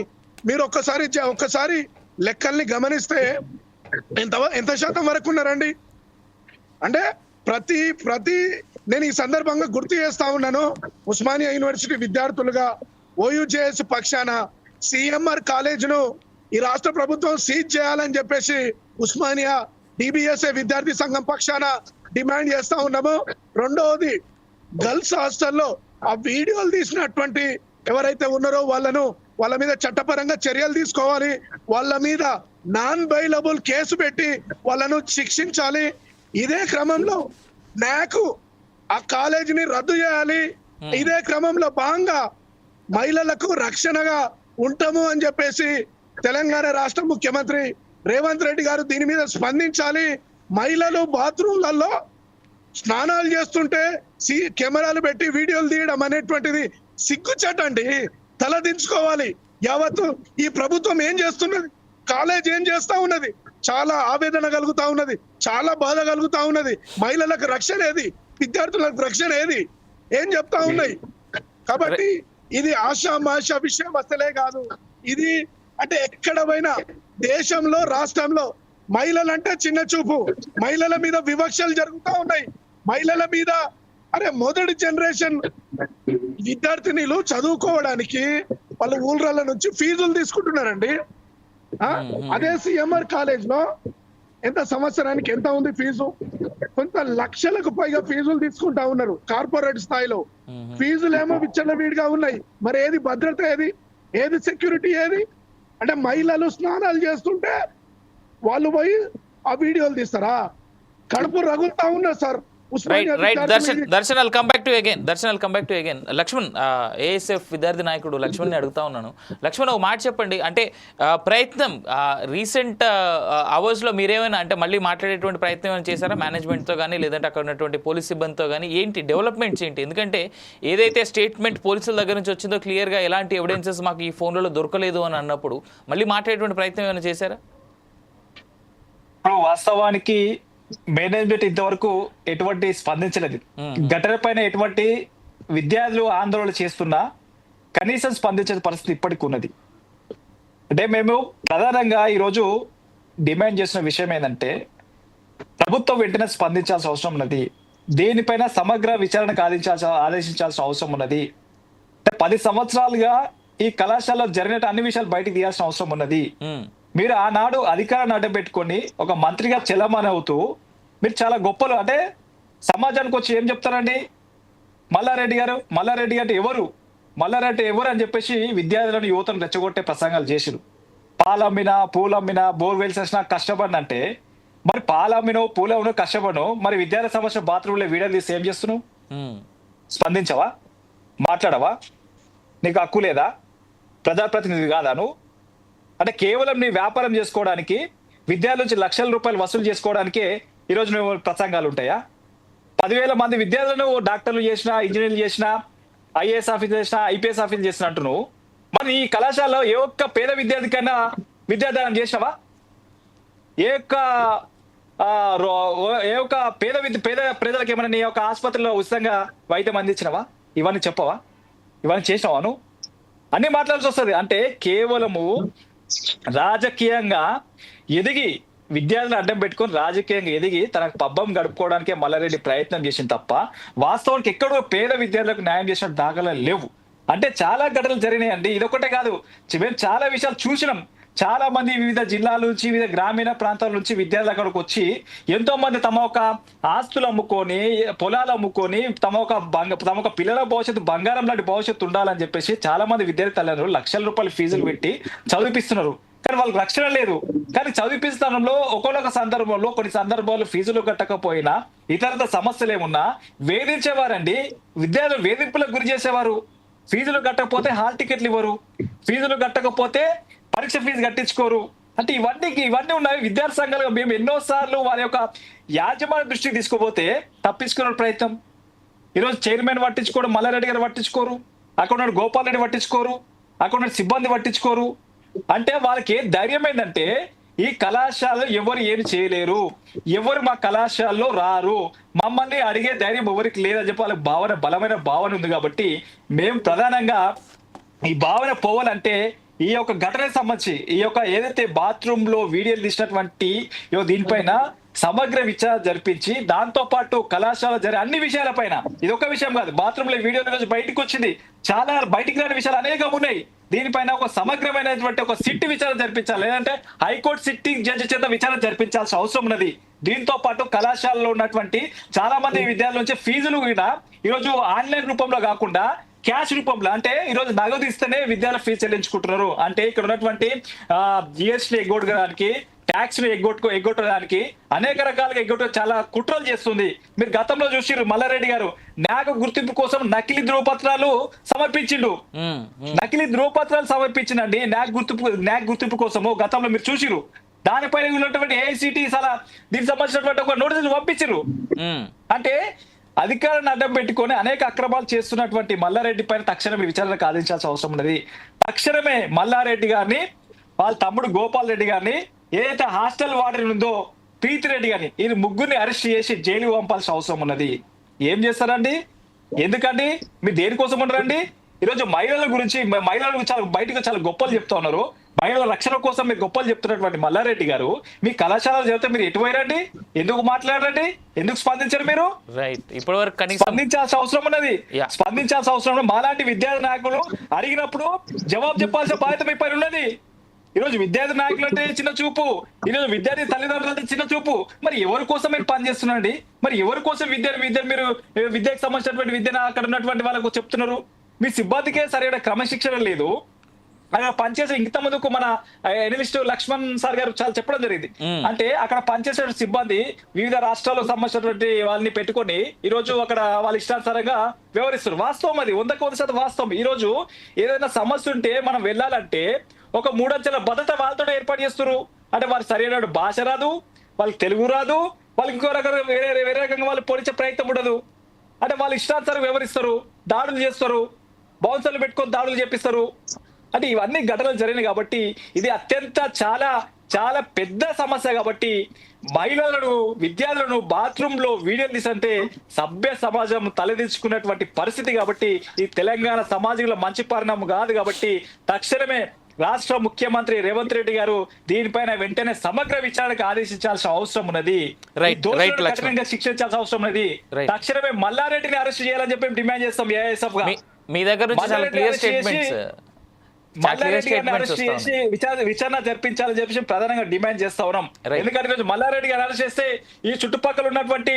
మీరు ఒక్కసారి లెక్కల్ని గమనిస్తే ఎంత శాతం వరకు ఉన్నారండి? అంటే ప్రతి నేను ఈ సందర్భంగా గుర్తు చేస్తా ఉన్నాను, ఉస్మానియా యూనివర్సిటీ విద్యార్థులుగా ఓయూజేఎస్ పక్షాన సిఎంఆర్ కాలేజ్ను ఈ రాష్ట్ర ప్రభుత్వం సీజ్ చేయాలని చెప్పేసి ఉస్మానియా డిబిఎస్ఏ విద్యార్థి సంఘం పక్షాన డిమాండ్ చేస్తా ఉన్నాము. రెండవది, గర్ల్స్ హాస్టల్లో ఆ వీడియోలు తీసినటువంటి ఎవరైతే ఉన్నారో వాళ్ళ మీద చట్టపరంగా చర్యలు తీసుకోవాలి. వాళ్ళ మీద నాన్ బెయిలబుల్ కేసు పెట్టి వాళ్ళను శిక్షించాలి. ఇదే క్రమంలో నాకు ఆ కాలేజీని రద్దు చేయాలి. ఇదే క్రమంలో భాగంగా మహిళలకు రక్షణగా ఉంటాము అని చెప్పేసి తెలంగాణ రాష్ట్ర ముఖ్యమంత్రి రేవంత్ రెడ్డి గారు దీని మీద స్పందించాలి. మహిళలు బాత్రూమ్లలో స్నానాలు చేస్తుంటే కెమెరాలు పెట్టి వీడియోలు తీయడం అనేటువంటిది సిగ్గుచేటండి. తల దించుకోవాలి. యావత్తు ఈ ప్రభుత్వం ఏం చేస్తున్నది, కాలేజ్ ఏం చేస్తా ఉన్నది, చాలా ఆవేదన కలుగుతా ఉన్నది, చాలా బాధ కలుగుతా ఉన్నది. మహిళలకు రక్షణ ఏది, విద్యార్థులకు రక్షణ ఏది, ఏం చెప్తా ఉన్నాయి? కాబట్టి ఇది ఆషామాషా విషయం అసలే కాదు. ఇది అంటే ఎక్కడ పోయినా దేశంలో రాష్ట్రంలో మహిళలంటే చిన్న చూపు, మహిళల మీద వివక్షలు జరుగుతూ ఉన్నాయి. మహిళల మీద మొదటి జనరేషన్ విద్యార్థినిలు చదువుకోవడానికి వాళ్ళ ఊళ్ళ నుంచి ఫీజులు తీసుకుంటున్నారండి. అదే సిఎంఆర్ కాలేజ్ లో ఎంత సంవత్సరానికి ఎంత ఉంది ఫీజు? కొంత లక్షలకు పైగా ఫీజులు తీసుకుంటా ఉన్నారు కార్పొరేట్ స్థాయిలో. ఫీజులు ఏమో విచ్చలవిడిగా ఉన్నాయి. మరి ఏది భద్రత, ఏది సెక్యూరిటీ, ఏది? అంటే మహిళలు స్నానాలు చేస్తుంటే వాళ్ళు పోయి ఆ వీడియోలు తీస్తారా? కడుపు రగులుతా ఉన్నా sir. Right Darshan I'll come back to you again. Lakshman, ASF విద్యార్థి నాయకుడు లక్ష్మణ్ని అడుగుతా ఉన్నాను. లక్ష్మణ్, ఒక మాట చెప్పండి. అంటే ప్రయత్నం రీసెంట్ అవర్స్లో మీరేమైనా అంటే మళ్ళీ మాట్లాడేటువంటి ప్రయత్నం ఏమైనా చేశారా మేనేజ్మెంట్తో కానీ, లేదంటే అక్కడ ఉన్నటువంటి పోలీస్ సిబ్బందితో కానీ? ఏంటి డెవలప్మెంట్స్ ఏంటి? ఎందుకంటే ఏదైతే స్టేట్మెంట్ పోలీసుల దగ్గర నుంచి వచ్చిందో క్లియర్గా ఎలాంటి ఎవిడెన్సెస్ మాకు ఈ ఫోన్లలో దొరకలేదు అని అన్నప్పుడు మళ్ళీ మాట్లాడేటువంటి ప్రయత్నం ఏమైనా చేశారా? వాస్తవానికి మేనేజ్మెంట్ ఇంతవరకు ఎటువంటి స్పందించలేదు. ఘటన పైన ఎటువంటి విద్యార్థులు ఆందోళన చేస్తున్నా కనీసం స్పందించే పరిస్థితి ఇప్పటికి ఉన్నది. అంటే మేము ప్రధానంగా ఈరోజు డిమాండ్ చేసిన విషయం ఏంటంటే ప్రభుత్వం వెంటనే స్పందించాల్సిన అవసరం ఉన్నది. దీనిపైన సమగ్ర విచారణకు ఆదేశించాల్సిన అవసరం ఉన్నది. 10 సంవత్సరాలుగా ఈ కళాశాలలో జరిగిన అన్ని విషయాలు బయటకు తీయాల్సిన అవసరం ఉన్నది. మీరు ఆనాడు అధికారాన్ని అడ్డపెట్టుకొని ఒక మంత్రిగా చెలమని అవుతూ మీరు చాలా గొప్పలు అంటే సమాజానికి వచ్చి ఏం చెప్తారండి? మల్లారెడ్డి అంటే ఎవరు? మల్లారెడ్డి ఎవరు అని చెప్పేసి విద్యార్థులను యువతను రెచ్చగొట్టే ప్రసంగాలు చేసిరు. పాలమ్మినా పూలమ్మినా బోర్వెల్స్ వేసినా కష్టపడినంటే మరి పాలమ్మినో పూలమ్మినో కష్టపడను, మరి విద్యార్థి సమస్య బాత్రూంలో వీడియోలు తీసి ఏం చేస్తున్నావు? స్పందించవా? మాట్లాడవా? నీకు హక్కు లేదా? ప్రజాప్రతినిధి కాదా నువ్వు? అంటే కేవలం నీ వ్యాపారం చేసుకోవడానికి విద్యార్థుల నుంచి లక్షల రూపాయలు వసూలు చేసుకోవడానికే ఈరోజు నువ్వు ప్రసంగాలు ఉంటాయా? 10,000 మంది విద్యార్థులను డాక్టర్లు చేసినా, ఇంజనీర్లు చేసినా, ఐఏఎస్ ఆఫీసర్ చేసినా, ఐపీఎస్ ఆఫీసర్ చేసినట్టు నువ్వు మరి ఈ కళాశాలలో ఏ ఒక్క పేద విద్యార్థికైనా విద్యాదానం చేసినావా? ఏ ఒక్క పేద ప్రజలకు ఏమైనా నీ యొక్క ఆసుపత్రిలో ఉచితంగా వైద్యం అందించినవా? ఇవన్నీ చెప్పవా? ఇవన్నీ చేసినావా నువ్వు? అన్ని మాట్లాడాల్సి వస్తుంది. అంటే కేవలము రాజకీయంగా ఎదిగి విద్యార్థులను అడ్డం పెట్టుకొని రాజకీయంగా ఎదిగి తనకు పబ్బం గడుపుకోవడానికే మల్లారెడ్డి ప్రయత్నం చేసింది తప్ప వాస్తవానికి ఎక్కడో పేద విద్యార్థులకు న్యాయం చేసిన దాఖలాలు లేవు. అంటే చాలా ఘటనలు జరిగినాయండి. ఇదొకటే కాదు, మేము చాలా విషయాలు చూసినాం. చాలా మంది వివిధ జిల్లాల నుంచి, వివిధ గ్రామీణ ప్రాంతాల నుంచి విద్యార్థులు అక్కడికి వచ్చి ఎంతో మంది తమ ఒక ఆస్తులు అమ్ముకొని, పొలాలు అమ్ముకొని తమ ఒక పిల్లల భవిష్యత్తు బంగారం లాంటి భవిష్యత్తు ఉండాలని చెప్పేసి చాలా మంది విద్యార్థి తల్లిదండ్రులు లక్షల రూపాయల ఫీజులు పెట్టి చదివిపిస్తున్నారు. కానీ వాళ్ళకి రక్షణ లేదు. కానీ చదివిపిస్తానంలో ఒక్కొక్క సందర్భంలో కొన్ని సందర్భాల్లో ఫీజులు కట్టకపోయినా ఇతర సమస్యలు ఏమున్నా వేధించేవారండి. విద్యార్థులు వేధింపులకు గురి చేసేవారు. ఫీజులు కట్టకపోతే హాల్ టికెట్లు ఇవ్వరు, ఫీజులు కట్టకపోతే పరీక్ష ఫీజు కట్టించుకోరు. అంటే ఇవన్నీ ఉన్నాయి. విద్యార్థి సంఘాలుగా మేము ఎన్నోసార్లు వారి యొక్క యాజమాన్య దృష్టికి తీసుకుపోతే తప్పించుకునే ప్రయత్నం. ఈరోజు చైర్మన్ పట్టించుకోరు, మల్లారెడ్డి గారు పట్టించుకోరు, అక్కడ గోపాల్ రెడ్డి పట్టించుకోరు, అక్కడ సిబ్బంది పట్టించుకోరు. అంటే వాళ్ళకి ఏం ధైర్యం ఏంటంటే ఈ కళాశాలలో ఎవరు ఏమి చేయలేరు, ఎవరు మా కళాశాలలో రారు, మమ్మల్ని అడిగే ధైర్యం ఎవరికి లేదని చెప్పి వాళ్ళకి బలమైన భావన ఉంది. కాబట్టి మేము ప్రధానంగా ఈ భావన పోవాలంటే ఈ యొక్క ఘటనకు సంబంధించి ఈ యొక్క ఏదైతే బాత్రూమ్ లో వీడియోలు తీసినటువంటి దీనిపైన సమగ్ర విచారణ జరిపించి దాంతో పాటు కళాశాల జరిగే అన్ని విషయాలపైన, ఇది ఒక విషయం కాదు, బాత్రూమ్ లో వీడియోలు బయటకు వచ్చింది, చాలా బయటికి రాని విషయాలు అనేకం ఉన్నాయి. దీనిపైన ఒక సమగ్రమైనటువంటి ఒక సిట్ విచారణ జరిపించాలి, లేదంటే హైకోర్టు సిట్టింగ్ జడ్జి చేత విచారణ జరిపించాల్సిన అవసరం ఉన్నది. దీంతో పాటు కళాశాలలో ఉన్నటువంటి చాలా మంది విద్యార్థుల నుంచి ఫీజులు కూడా ఈరోజు ఆన్లైన్ రూపంలో కాకుండా క్యాష్ రూపంలో, అంటే ఈరోజు నగదు ఇస్తేనే విద్యార్థుల ఫీజు చెల్లించుకుంటున్నారు. అంటే ఇక్కడ ఉన్నటువంటి జిఎస్టీ ఎగ్గొట్టడానికి, ట్యాక్స్ ను ఎగ్గొట్టడానికి అనేక రకాలుగా ఎగ్గొట్ట చాలా కుట్రలు చేస్తుంది. మీరు గతంలో చూసిర్రు, మల్లారెడ్డి గారు న్యాయ గుర్తింపు కోసం నకిలీ ధ్రువపత్రాలు సమర్పించిండు. నకిలీ ధ్రువపత్రాలు సమర్పించిందండి న్యాయ గుర్తింపు కోసము. గతంలో మీరు చూసిరు. దానిపైన ఉన్నటువంటి ఏఐసిటి దీనికి సంబంధించినటువంటి ఒక నోటీసులు పంపించారు. అంటే అధికారాన్ని అడ్డం పెట్టుకొని అనేక అక్రమాలు చేస్తున్నటువంటి మల్లారెడ్డి పైన తక్షణమే విచారణకు ఆదేశించాల్సిన అవసరం ఉన్నది. తక్షణమే మల్లారెడ్డి గారిని, వాళ్ళ తమ్ముడు గోపాల్ రెడ్డి గారిని, ఏదైతే హాస్టల్ వార్డెన్ ఉందో ప్రీతి రెడ్డి గారిని, ఈ ముగ్గురిని అరెస్ట్ చేసి జైలు పంపాల్సిన అవసరం ఉన్నది. ఏం చేస్తారండి? ఎందుకండి మీరు దేనికోసం ఉండరండి? ఈరోజు మహిళల గురించి చాలా బయటకు చాలా గొప్పలు చెప్తా ఉన్నారు. మహిళల రక్షణ కోసం మీరు గొప్పలు చెప్తున్నటువంటి మల్లారెడ్డి గారు మీ కళాశాలలో చెబితే మీరు ఎటు పోయారండి? ఎందుకు మాట్లాడారండి? ఎందుకు స్పందించారు మీరు? రైట్, ఇప్పటి వరకు కనీసం స్పందించాల్సిన అవసరం ఉన్నది. Yeah. స్పందించాల్సిన అవసరం ఉన్నది. మాలాంటి విద్యార్థి నాయకులు అడిగినప్పుడు జవాబు చెప్పాల్సిన బాధ్యత మీ పైన ఉన్నది. ఈరోజు విద్యార్థి నాయకులు అంటే చిన్న చూపు, ఈరోజు విద్యార్థి తల్లిదండ్రులు అంటే చిన్న చూపు. మరి ఎవరి కోసం మీరు పనిచేస్తున్నారండి? మరి ఎవరి కోసం విద్య మీరు విద్యకు సంబంధించినటువంటి విద్యను అక్కడ ఉన్నటువంటి వాళ్ళకు చెప్తున్నారు? మీ సిబ్బందికే సరైన క్రమశిక్షణ లేదు. అక్కడ పనిచేసే ఇంత ముందుకు మన ఎనలిస్ట్ లక్ష్మణ్ సార్ గారు చాలా చెప్పడం జరిగింది. అంటే అక్కడ పనిచేసే సిబ్బంది వివిధ రాష్ట్రాలకు సంబంధించినటువంటి వాళ్ళని పెట్టుకొని ఈ రోజు అక్కడ వాళ్ళ ఇష్టానుసారంగా వ్యవహరిస్తారు. వాస్తవం, అది 100% వాస్తవం. ఈ రోజు ఏదైనా సమస్య ఉంటే మనం వెళ్ళాలంటే ఒక 3 అంచెల భద్రత వాళ్ళతో ఏర్పాటు చేస్తారు. అంటే వారికి సరైన భాష రాదు, వాళ్ళకి తెలుగు రాదు, వాళ్ళకి ఇంకో రకంగా వేరే రకంగా వాళ్ళు పోలించే ప్రయత్నం ఉండదు. అంటే వాళ్ళు ఇష్టానుసారం వ్యవహరిస్తారు, దాడులు చేస్తారు, బౌన్సర్లు పెట్టుకొని దాడులు చేపిస్తారు. అంటే ఇవన్నీ ఘటనలు జరిగినాయి కాబట్టి ఇది అత్యంత చాలా పెద్ద సమస్య. కాబట్టి మహిళలను, విద్యార్థులను బాత్రూమ్ లో వీడియోలు తీసంటే సభ్య సమాజం తలదించుకున్నటువంటి పరిస్థితి. కాబట్టి ఈ తెలంగాణ సమాజంలో మంచి పరిణామం కాదు. కాబట్టి తక్షణమే రాష్ట్ర ముఖ్యమంత్రి రేవంత్ రెడ్డి గారు దీనిపైన వెంటనే సమగ్ర విచారణకు ఆదేశించాల్సిన అవసరం ఉన్నది. కఠినంగా శిక్షించాల్సిన అవసరం ఉన్నది. తక్షణమే మల్లారెడ్డిని అరెస్ట్ చేయాలని చెప్పి డిమాండ్ చేస్తాం ఏఐఎస్ఎఫ్ గా. మీ దగ్గర నుంచి చాలా క్లియర్ స్టేట్మెంట్స్, మల్లారెడ్డి గారిని అరెస్ట్ చేసి విచారణ జరిపించాలని చెప్పేసి ప్రధానంగా డిమాండ్ చేస్తా ఉన్నాం. ఎందుకంటే ఈరోజు మల్లారెడ్డి గారిని అరెస్ట్ చేస్తే ఈ చుట్టుపక్కల ఉన్నటువంటి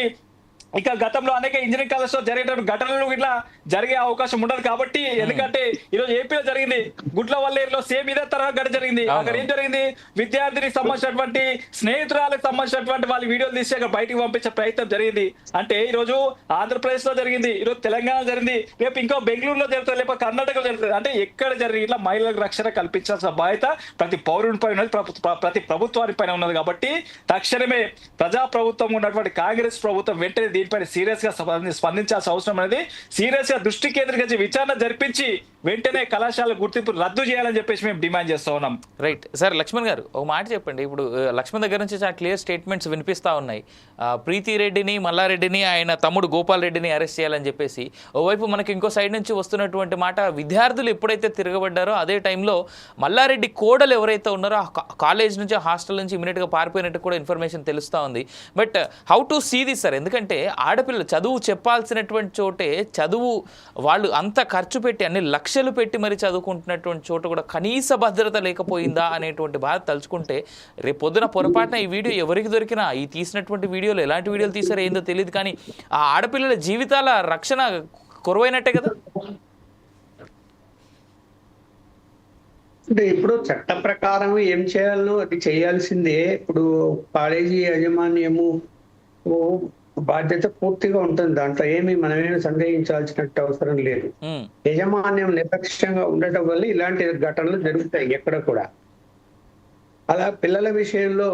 ఇక గతంలో అనేక ఇంజనీరింగ్ కాలేజ్ లో జరిగేటువంటి ఘటనలు ఇట్లా జరిగే అవకాశం ఉండదు. కాబట్టి ఎందుకంటే ఈరోజు ఏపీలో జరిగింది, గుడ్లవల్లేరులో సేమ్ ఇదే తరహా ఘటన జరిగింది. అక్కడ ఏం జరిగింది, విద్యార్థినికి సంబంధించినటువంటి స్నేహితురాలకు సంబంధించినటువంటి వాళ్ళ వీడియోలు తీసి అక్కడ బయటికి పంపించే ప్రయత్నం జరిగింది. అంటే ఈ రోజు ఆంధ్రప్రదేశ్ లో జరిగింది, ఈరోజు తెలంగాణ జరిగింది, రేపు ఇంకో బెంగళూరులో జరుగుతుంది, లేకపోతే కర్ణాటకలో జరుగుతుంది. అంటే ఎక్కడ జరిగి ఇట్లా మహిళలకు రక్షణ కల్పించాల్సిన బాధ్యత ప్రతి పౌరునిపై ఉన్నది, ప్రతి ప్రభుత్వాని పైన ఉన్నది. కాబట్టి తక్షణమే ప్రజాప్రభుత్వం ఉన్నటువంటి కాంగ్రెస్ ప్రభుత్వం వెంటనే దీనిపై సీరియస్ గా స్పందించాల్సిన అవసరం అనేది, సీరియస్ గా దృష్టి కేంద్రీకరించి విచారణ జరిపించి వెంటనే కళాశాల గుర్తింపు రద్దు చేయాలని చెప్పేసి మేము డిమాండ్ చేస్తా ఉన్నాం. రైట్ సార్, లక్ష్మణ్ గారు ఒక మాట చెప్పండి. ఇప్పుడు లక్ష్మణ్ దగ్గర నుంచి చాలా క్లియర్ స్టేట్మెంట్స్ వినిపిస్తా ఉన్నాయి. ప్రీతి రెడ్డిని, మల్లారెడ్డిని, ఆయన తమ్ముడు గోపాల్ రెడ్డిని అరెస్ట్ చేయాలని చెప్పేసి. ఓవైపు మనకి ఇంకో సైడ్ నుంచి వస్తున్నటువంటి మాట, విద్యార్థులు ఎప్పుడైతే తిరగబడ్డారో అదే టైంలో మల్లారెడ్డి కోడలు ఎవరైతే ఉన్నారో ఆ కాలేజ్ నుంచి, హాస్టల్ నుంచి ఇమీడియట్గా పారిపోయినట్టు కూడా ఇన్ఫర్మేషన్ తెలుస్తూ ఉంది. But how to see this sir? ఎందుకంటే ఆడపిల్లలు చదువు చెప్పాల్సినటువంటి చోటే చదువు వాళ్ళు అంత ఖర్చు పెట్టి అన్ని లక్షలు పెట్టి మరి చదువుకుంటున్నటువంటి చోట కూడా కనీస భద్రత లేకపోయిందా అనేటువంటి బాధ తలుచుకుంటే, రేపు పొద్దున పొరపాటున ఈ వీడియో ఎవరికి దొరికినా, ఈ తీసినటువంటి వీడియోలు ఎలాంటి వీడియోలు తీసారో ఏందో తెలియదు, కానీ ఆ ఆడపిల్లల జీవితాల రక్షణ కొరవైనట్టే కదా. అంటే ఇప్పుడు చట్ట ప్రకారం ఏం చేయాలనో అది చేయాల్సిందే. ఇప్పుడు కాలేజీ యాజమాన్యము బాధ్యత పూర్తిగా ఉంటుంది, దాంట్లో మనమేమి సందేహించాల్సినట్టు అవసరం లేదు. యజమాన్యం నిర్లక్ష్యంగా ఉండటం వల్ల ఇలాంటి ఘటనలు జరుగుతాయి ఎక్కడ కూడా. అలా పిల్లల విషయంలో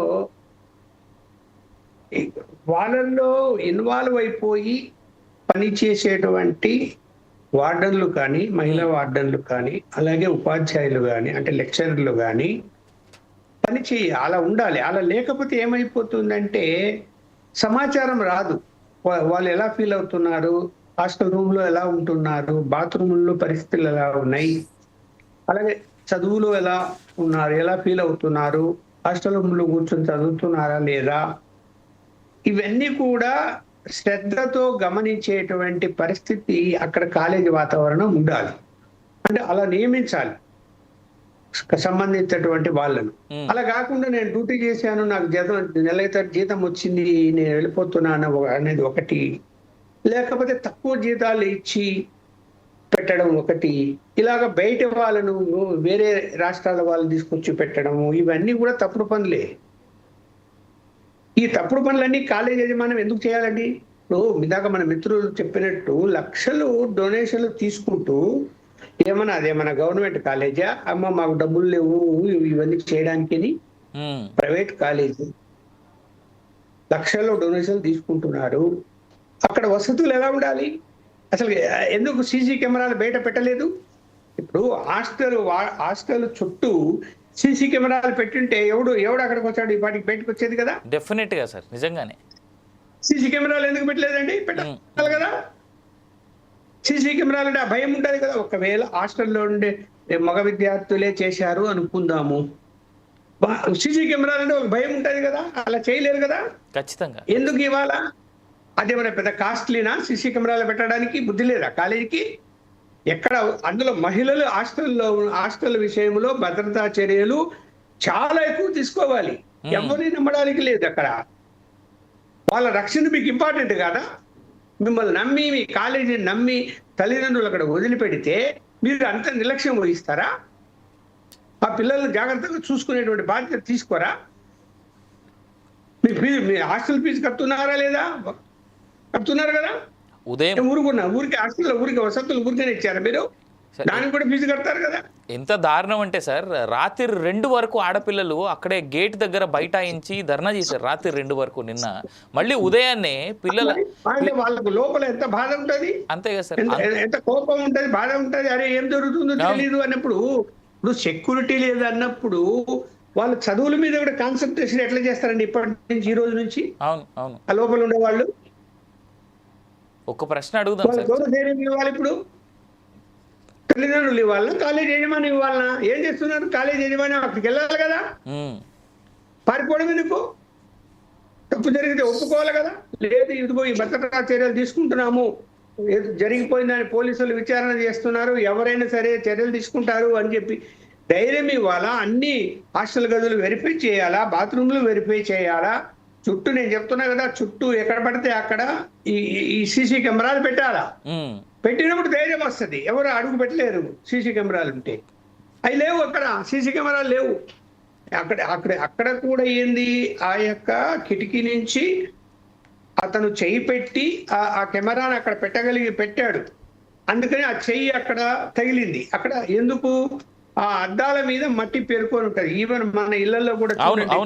వాళ్ళల్లో ఇన్వాల్వ్ అయిపోయి పని చేసేటువంటి వార్డన్లు కానీ, మహిళా వార్డన్లు కానీ, అలాగే ఉపాధ్యాయులు కానీ, అంటే లెక్చరర్లు కానీ పని అలా ఉండాలి. అలా లేకపోతే ఏమైపోతుందంటే సమాచారం రాదు. వాళ్ళు ఎలా ఫీల్ అవుతున్నారు, హాస్టల్ రూమ్ లో ఎలా ఉంటున్నారు, బాత్రూముల్లో పరిస్థితులు ఎలా ఉన్నాయి, అలాగే చదువులో ఎలా ఉన్నారు, ఎలా ఫీల్ అవుతున్నారు, హాస్టల్ రూమ్ లో కూర్చొని చదువుతున్నారా లేదా, ఇవన్నీ కూడా శ్రద్ధతో గమనించేటువంటి పరిస్థితి అక్కడ కాలేజీ వాతావరణం ఉండాలి. అంటే అలా నియమించాలి సంబంధించినటువంటి వాళ్ళను. అలా కాకుండా నేను డ్యూటీ చేశాను, నాకు నెల జీతం వచ్చింది, నేను వెళ్ళిపోతున్నాను అనేది ఒకటి, లేకపోతే తక్కువ జీతాలు ఇచ్చి పెట్టడం ఒకటి, ఇలాగ బయట వాళ్ళను వేరే రాష్ట్రాల వాళ్ళు తీసుకొచ్చి పెట్టడము, ఇవన్నీ కూడా తప్పుడు పనులే. ఈ తప్పుడు పనులన్నీ కాలేజ్ యజమానం ఎందుకు చేయాలండి? ఇప్పుడు ఇందాక మన మిత్రులు చెప్పినట్టు లక్షలు డొనేషన్లు తీసుకుంటూ అదేమన్నా గవర్నమెంట్ కాలేజా? అమ్మ మాకు డబ్బులు లేవు ఇవన్నీ చేయడానికి. ప్రైవేట్ కాలేజీ లక్షల్లో డొనేషన్లు తీసుకుంటున్నారు. అక్కడ వసతులు ఎలా ఉండాలి? అసలు ఎందుకు సీసీ కెమెరాలు బయట పెట్టలేదు? ఇప్పుడు హాస్టల్ చుట్టూ సీసీ కెమెరాలు పెట్టింటే ఎవడు అక్కడికి వచ్చాడు, ఈ పాటికి బయటకు వచ్చేది కదా. డెఫినెట్ గా సార్, నిజంగానే సీసీ కెమెరాలు ఎందుకు పెట్టలేదండి? పెట్టాలి కదా. సీసీ కెమెరాలు అంటే ఆ భయం ఉంటుంది కదా. ఒకవేళ హాస్టల్లో ఉండే మగ విద్యార్థులే చేశారు అనుకుందాము, సీసీ కెమెరాలు అంటే ఒక భయం ఉంటది కదా, అలా చేయలేరు కదా. ఖచ్చితంగా. ఎందుకు ఇవాళ అదేమైనా పెద్ద కాస్ట్లీనా సీసీ కెమెరాలు పెట్టడానికి? బుద్ధి లేదా కాలేజీకి? ఎక్కడ అందులో మహిళలు హాస్టల్ విషయంలో భద్రతా చర్యలు చాలా ఎక్కువ తీసుకోవాలి. ఎవరిని నమ్మడానికి లేదు అక్కడ. వాళ్ళ రక్షణ మీకు ఇంపార్టెంట్ కదా. మిమ్మల్ని నమ్మి, మీ కాలేజీని నమ్మి తల్లిదండ్రులు అక్కడ వదిలిపెడితే మీరు అంత నిర్లక్ష్యం వహిస్తారా? ఆ పిల్లల్ని జాగ్రత్తగా చూసుకునేటువంటి బాధ్యత తీసుకోరా? మీ హాస్టల్ ఫీజు కడుతున్నారా లేదా? కడుతున్నారు కదా. ఉదయం ఊరికి హాస్టల్లో వసతులు ఊరికనే ఇచ్చారా మీరు? దానికి కూడా ఫీజు కడతారు కదా. ఎంత దారుణం అంటే సార్, రాత్రి 2 వరకు ఆడపిల్లలు అక్కడే గేట్ దగ్గర బైఠాయించి ధర్నా చేశారు. రాత్రి 2 వరకు నిన్న. మళ్ళీ ఉదయాన్నే పిల్లల అంటే వాళ్ళకు లోపల ఎంత బాధ ఉంటది, అంతే కదా సార్, ఎంత కోపం ఉంటది, బాధ ఉంటది. అరే ఏం జరుగుతుందో తెలియదు అన్నప్పుడు, ఇప్పుడు సెక్యూరిటీ లేదు అన్నప్పుడు వాళ్ళ చదువుల మీద కూడా కాన్సన్ట్రేషన్ ఎట్లా చేస్తారండి ఇప్పటి నుంచి, ఈ రోజు నుంచి? అవును అవును. ఆ లోపల ఉండే వాళ్ళు ఒక ప్రశ్న అడుగుదాం సార్. వాళ్ళకి ధైర్యం ఇవ్వాలి. ఇప్పుడు తల్లిదండ్రులు ఇవ్వాలన్నా, కాలేజ్ యజమాని ఇవ్వాలన్నా? ఏం చేస్తున్నారు? కాలేజ్ యజమాని అక్కడికి వెళ్ళాలి కదా. పారిపోవడం ఎందుకు? తప్పు జరిగితే ఒప్పుకోవాలి కదా. లేదు ఇదిగో ఈ భద్రతా చర్యలు తీసుకుంటున్నాము, జరిగిపోయిందని పోలీసులు విచారణ చేస్తున్నారు, ఎవరైనా సరే చర్యలు తీసుకుంటారు అని చెప్పి ధైర్యం ఇవ్వాలా. అన్ని హాస్టల్ గదులు వెరిఫై చేయాలా, బాత్రూమ్లు వెరిఫై చేయాలా, చుట్టూ నేను చెప్తున్నా కదా, చుట్టూ ఎక్కడ పడితే అక్కడ ఈ సీసీ కెమెరాలు పెట్టాలా. పెట్టినప్పుడు ధైర్యం వస్తుంది. ఎవరు అడుగు పెట్టలేరు సీసీ కెమెరాలు ఉంటే. అవి లేవు అక్కడ, సీసీ కెమెరాలు లేవు అక్కడ కూడా ఏంది, ఆ యొక్క కిటికీ నుంచి అతను చెయ్యి పెట్టి ఆ కెమెరాను అక్కడ పెట్టాడు. అందుకని ఆ చెయ్యి అక్కడ తగిలింది. అక్కడ ఎందుకు? ఆ అద్దాల మీద మట్టి పేరుకొని ఉంటది. ఈవెన్ మన ఇళ్లలో కూడా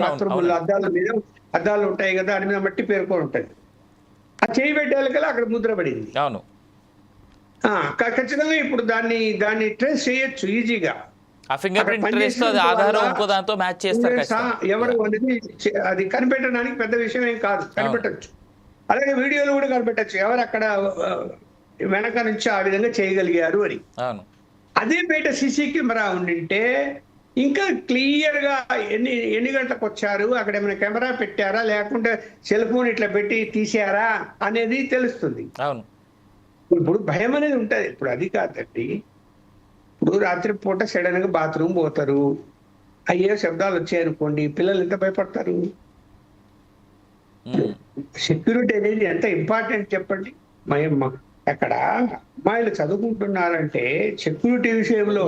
బాత్రూముల్లో అద్దాల మీద అద్దాలు ఉంటాయి కదా, దాని మీద మట్టి పేరుకొని ఉంటది. ఆ చెయ్యి పెట్టాలి కదా, అక్కడ ముద్ర పడింది. అవును, ఖచ్చితంగా ఇప్పుడు దాన్ని ట్రేస్ చేయొచ్చు ఈజీగా. ఎవరు అనేది అది కనిపెట్టడానికి పెద్ద విషయం ఏం కాదు, కనిపెట్టచ్చు. అలాగే వీడియోలు కూడా కనిపెట్టచ్చు ఎవరు అక్కడ వెనక నుంచి ఆ విధంగా చేయగలిగారు అని. అదే బయట సీసీ కెమెరా ఉండింటే ఇంకా క్లియర్ గా ఎన్ని గంటలకు వచ్చారు, అక్కడ ఏమైనా కెమెరా పెట్టారా, లేకుంటే సెల్ ఫోన్ ఇట్లా పెట్టి తీసారా అనేది తెలుస్తుంది. ఇప్పుడు భయం అనేది ఉంటది. ఇప్పుడు అది కాదండి, ఇప్పుడు రాత్రి పూట సడన్ గా బాత్రూమ్ పోతారు, అయ్యే శబ్దాలు వచ్చాయనుకోండి, పిల్లలు ఎంత భయపడతారు? సెక్యూరిటీ అనేది ఎంత ఇంపార్టెంట్ చెప్పండి. అక్కడ అమ్మాయిలు చదువుకుంటున్నారంటే సెక్యూరిటీ విషయంలో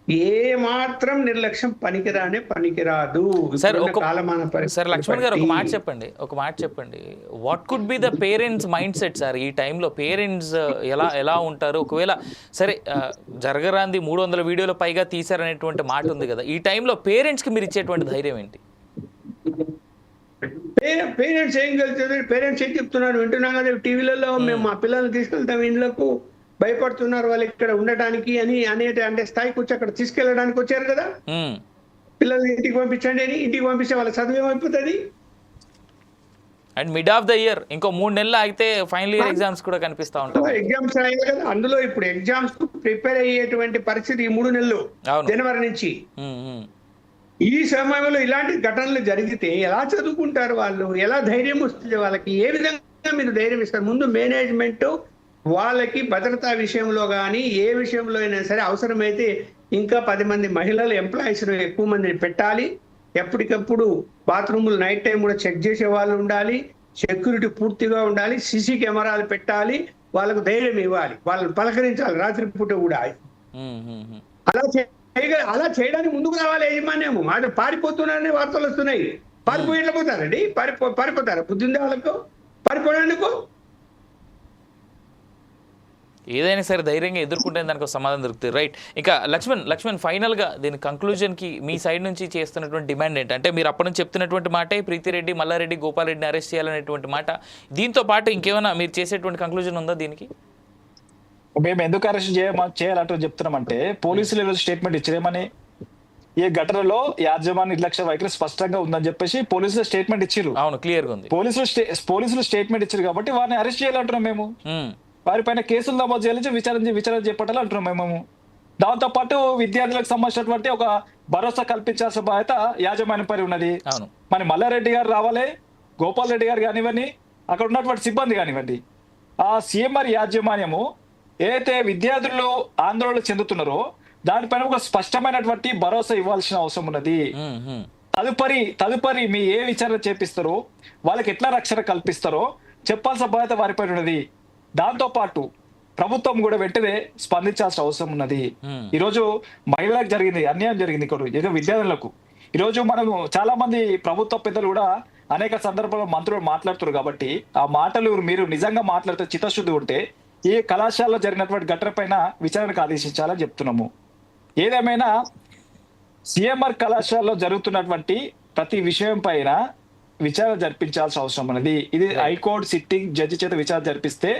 ఏ మాత్రం నిర్లక్ష్యం పనికిరాదు. సార్ లక్ష్మణ్ గారు ఒక మాట చెప్పండి, what could be the parents mind set sir ఈ టైంలో? పేరెంట్స్ ఎలా ఉంటారు? ఒకవేళ సరే జరగరాంది 300 వీడియోలు పైగా తీశారనేటువంటి మాట ఉంది కదా, ఈ టైంలో పేరెంట్స్కి మీరు ఇచ్చేటువంటి ధైర్యం ఏంటి? పేరెంట్స్ ఏం గెలుస్తుంది? పేరెంట్స్ ఏం చెప్తున్నారు వింటున్నాం కదా టీవీలలో, మేము మా పిల్లల్ని తీసుకెళ్తాం, ఇండ్లకు భయపడుతున్నారు వాళ్ళు ఇక్కడ ఉండటానికి అంటే స్థాయికి వచ్చి అక్కడ తీసుకెళ్ళడానికి వచ్చారు కదా. పిల్లల్ని ఇంటికి పంపించండి అని, ఇంటికి పంపిస్తే వాళ్ళ చదువు ఏమైపోతుంది? And mid of the year ఇంకో 3 నెలలు అయితే ఫైనల్ ఇయర్ ఎగ్జామ్స్ కూడా కనిపిస్తా ఉంటాయి. ఎగ్జామ్స్ అయ్యాయి కదా, అందులో ఇప్పుడు ఎగ్జామ్స్ ప్రిపేర్ అయ్యేటువంటి పరిస్థితి ఈ 3 నెలలు జనవరి నుంచి. ఈ సమయంలో ఇలాంటి ఘటనలు జరిగితే ఎలా చదువుకుంటారు వాళ్ళు? ఎలా ధైర్యం వస్తుంది వాళ్ళకి? ఏ విధంగా మీరు ధైర్యం ఇస్తారు? ముందు మేనేజ్మెంట్ వాళ్ళకి భద్రతా విషయంలో కానీ ఏ విషయంలో అయినా సరే అవసరమైతే ఇంకా 10 మంది మహిళలు ఎంప్లాయీస్ ఎక్కువ మందిని పెట్టాలి. ఎప్పటికప్పుడు బాత్రూములు నైట్ టైం కూడా చెక్ చేసే వాళ్ళు ఉండాలి, సెక్యూరిటీ పూర్తిగా ఉండాలి, సీసీ కెమెరాలు పెట్టాలి, వాళ్ళకు ధైర్యం ఇవ్వాలి, వాళ్ళని పలకరించాలి రాత్రి పూట కూడా. అలా చేయడానికి ముందుకు రావాలి యజమాన్యము. అది పారిపోతున్నారని వార్తలు వస్తున్నాయి. పారిపోయి ఎట్లా పోతారండి? పారిపోతారా? బుద్ధి ఉంది వాళ్ళకు? పారిపోవడానికి ఏదైనా సరే ధైర్యంగా ఎదుర్కొంటే దానికి సమాధానం దొరుకుతుంది. రైట్. ఇంకా లక్ష్మణ్ ఫైనల్గా దీని కంక్లూజన్కి మీ సైడ్ నుంచి చేస్తున్నటువంటి డిమాండ్ ఏంటంటే, మీరు అప్పటి నుంచి చెప్తున్నటువంటి మాటే ప్రీతిరెడ్డి, మల్లారెడ్డి, గోపాల్ రెడ్డిని అరెస్ట్ చేయాలనేటువంటి మాట, దీంతో పాటు ఇంకేమైనా మీరు చేసేటువంటి కంక్లూజన్ ఉందా దీనికి? మేము ఎందుకు అరెస్ట్ చేయాలంటూ చెప్తున్నామంటే, పోలీసులు ఈరోజు స్టేట్మెంట్ ఇచ్చారేమని, ఈ ఘటనలో యాజమాన్య నిర్లక్ష్య వైఖరి స్పష్టంగా ఉందని చెప్పేసి పోలీసులు స్టేట్మెంట్ ఇచ్చారు. అవును, క్లియర్ గా ఉంది. పోలీసులు స్టేట్మెంట్ ఇచ్చారు కాబట్టి వారిని అరెస్ట్ చేయాలంటున్నాం మేము. వారిపైన కేసులు నమోదు చేయాలి, విచారణ చేపట్టాలి అంటున్నాం మేము. దాంతోపాటు విద్యార్థులకు సంబంధించినటువంటి ఒక భరోసా కల్పించాల్సిన బాధ్యత యాజమాన్యం పై ఉన్నది. అవును. మరి మల్లారెడ్డి గారు రావాలి, గోపాల్ రెడ్డి గారు కానివ్వండి, అక్కడ ఉన్నటువంటి సిబ్బంది కానివ్వండి, ఆ సీఎంఆర్ యాజమాన్యము ఏదైతే విద్యార్థులు ఆందోళన చెందుతున్నారో దానిపైన ఒక స్పష్టమైనటువంటి భరోసా ఇవ్వాల్సిన అవసరం ఉన్నది. తదుపరి మీ ఏ విచారణ చేపిస్తారో, వాళ్ళకి ఎట్లా రక్షణ కల్పిస్తారో చెప్పాల్సిన బాధ్యత వారిపై ఉన్నది. దాంతో పాటు ప్రభుత్వం కూడా వెంటనే స్పందించాల్సిన అవసరం ఉన్నది. ఈరోజు మహిళలకు జరిగింది అన్యాయం జరిగింది ఇక్కడ విద్యార్థులకు. ఈరోజు మనము చాలా మంది ప్రభుత్వ పెద్దలు కూడా అనేక సందర్భాల్లో మంత్రులు మాట్లాడుతున్నారు కాబట్టి ఆ మాటలు మీరు నిజంగా మాట్లాడితే చిత్తశుద్ధి ఉంటే ఈ కళాశాలలో జరిగినటువంటి ఘటన పైన విచారణకు ఆదేశించాలని చెప్తున్నాము. ఏదేమైనా సిఎంఆర్ కళాశాలలో జరుగుతున్నటువంటి ప్రతి విషయం పైన విచారణ జరిపించాల్సిన అవసరం ఉన్నది. ఇది హైకోర్టు సిట్టింగ్ జడ్జి చేత విచారణ జరిపిస్తే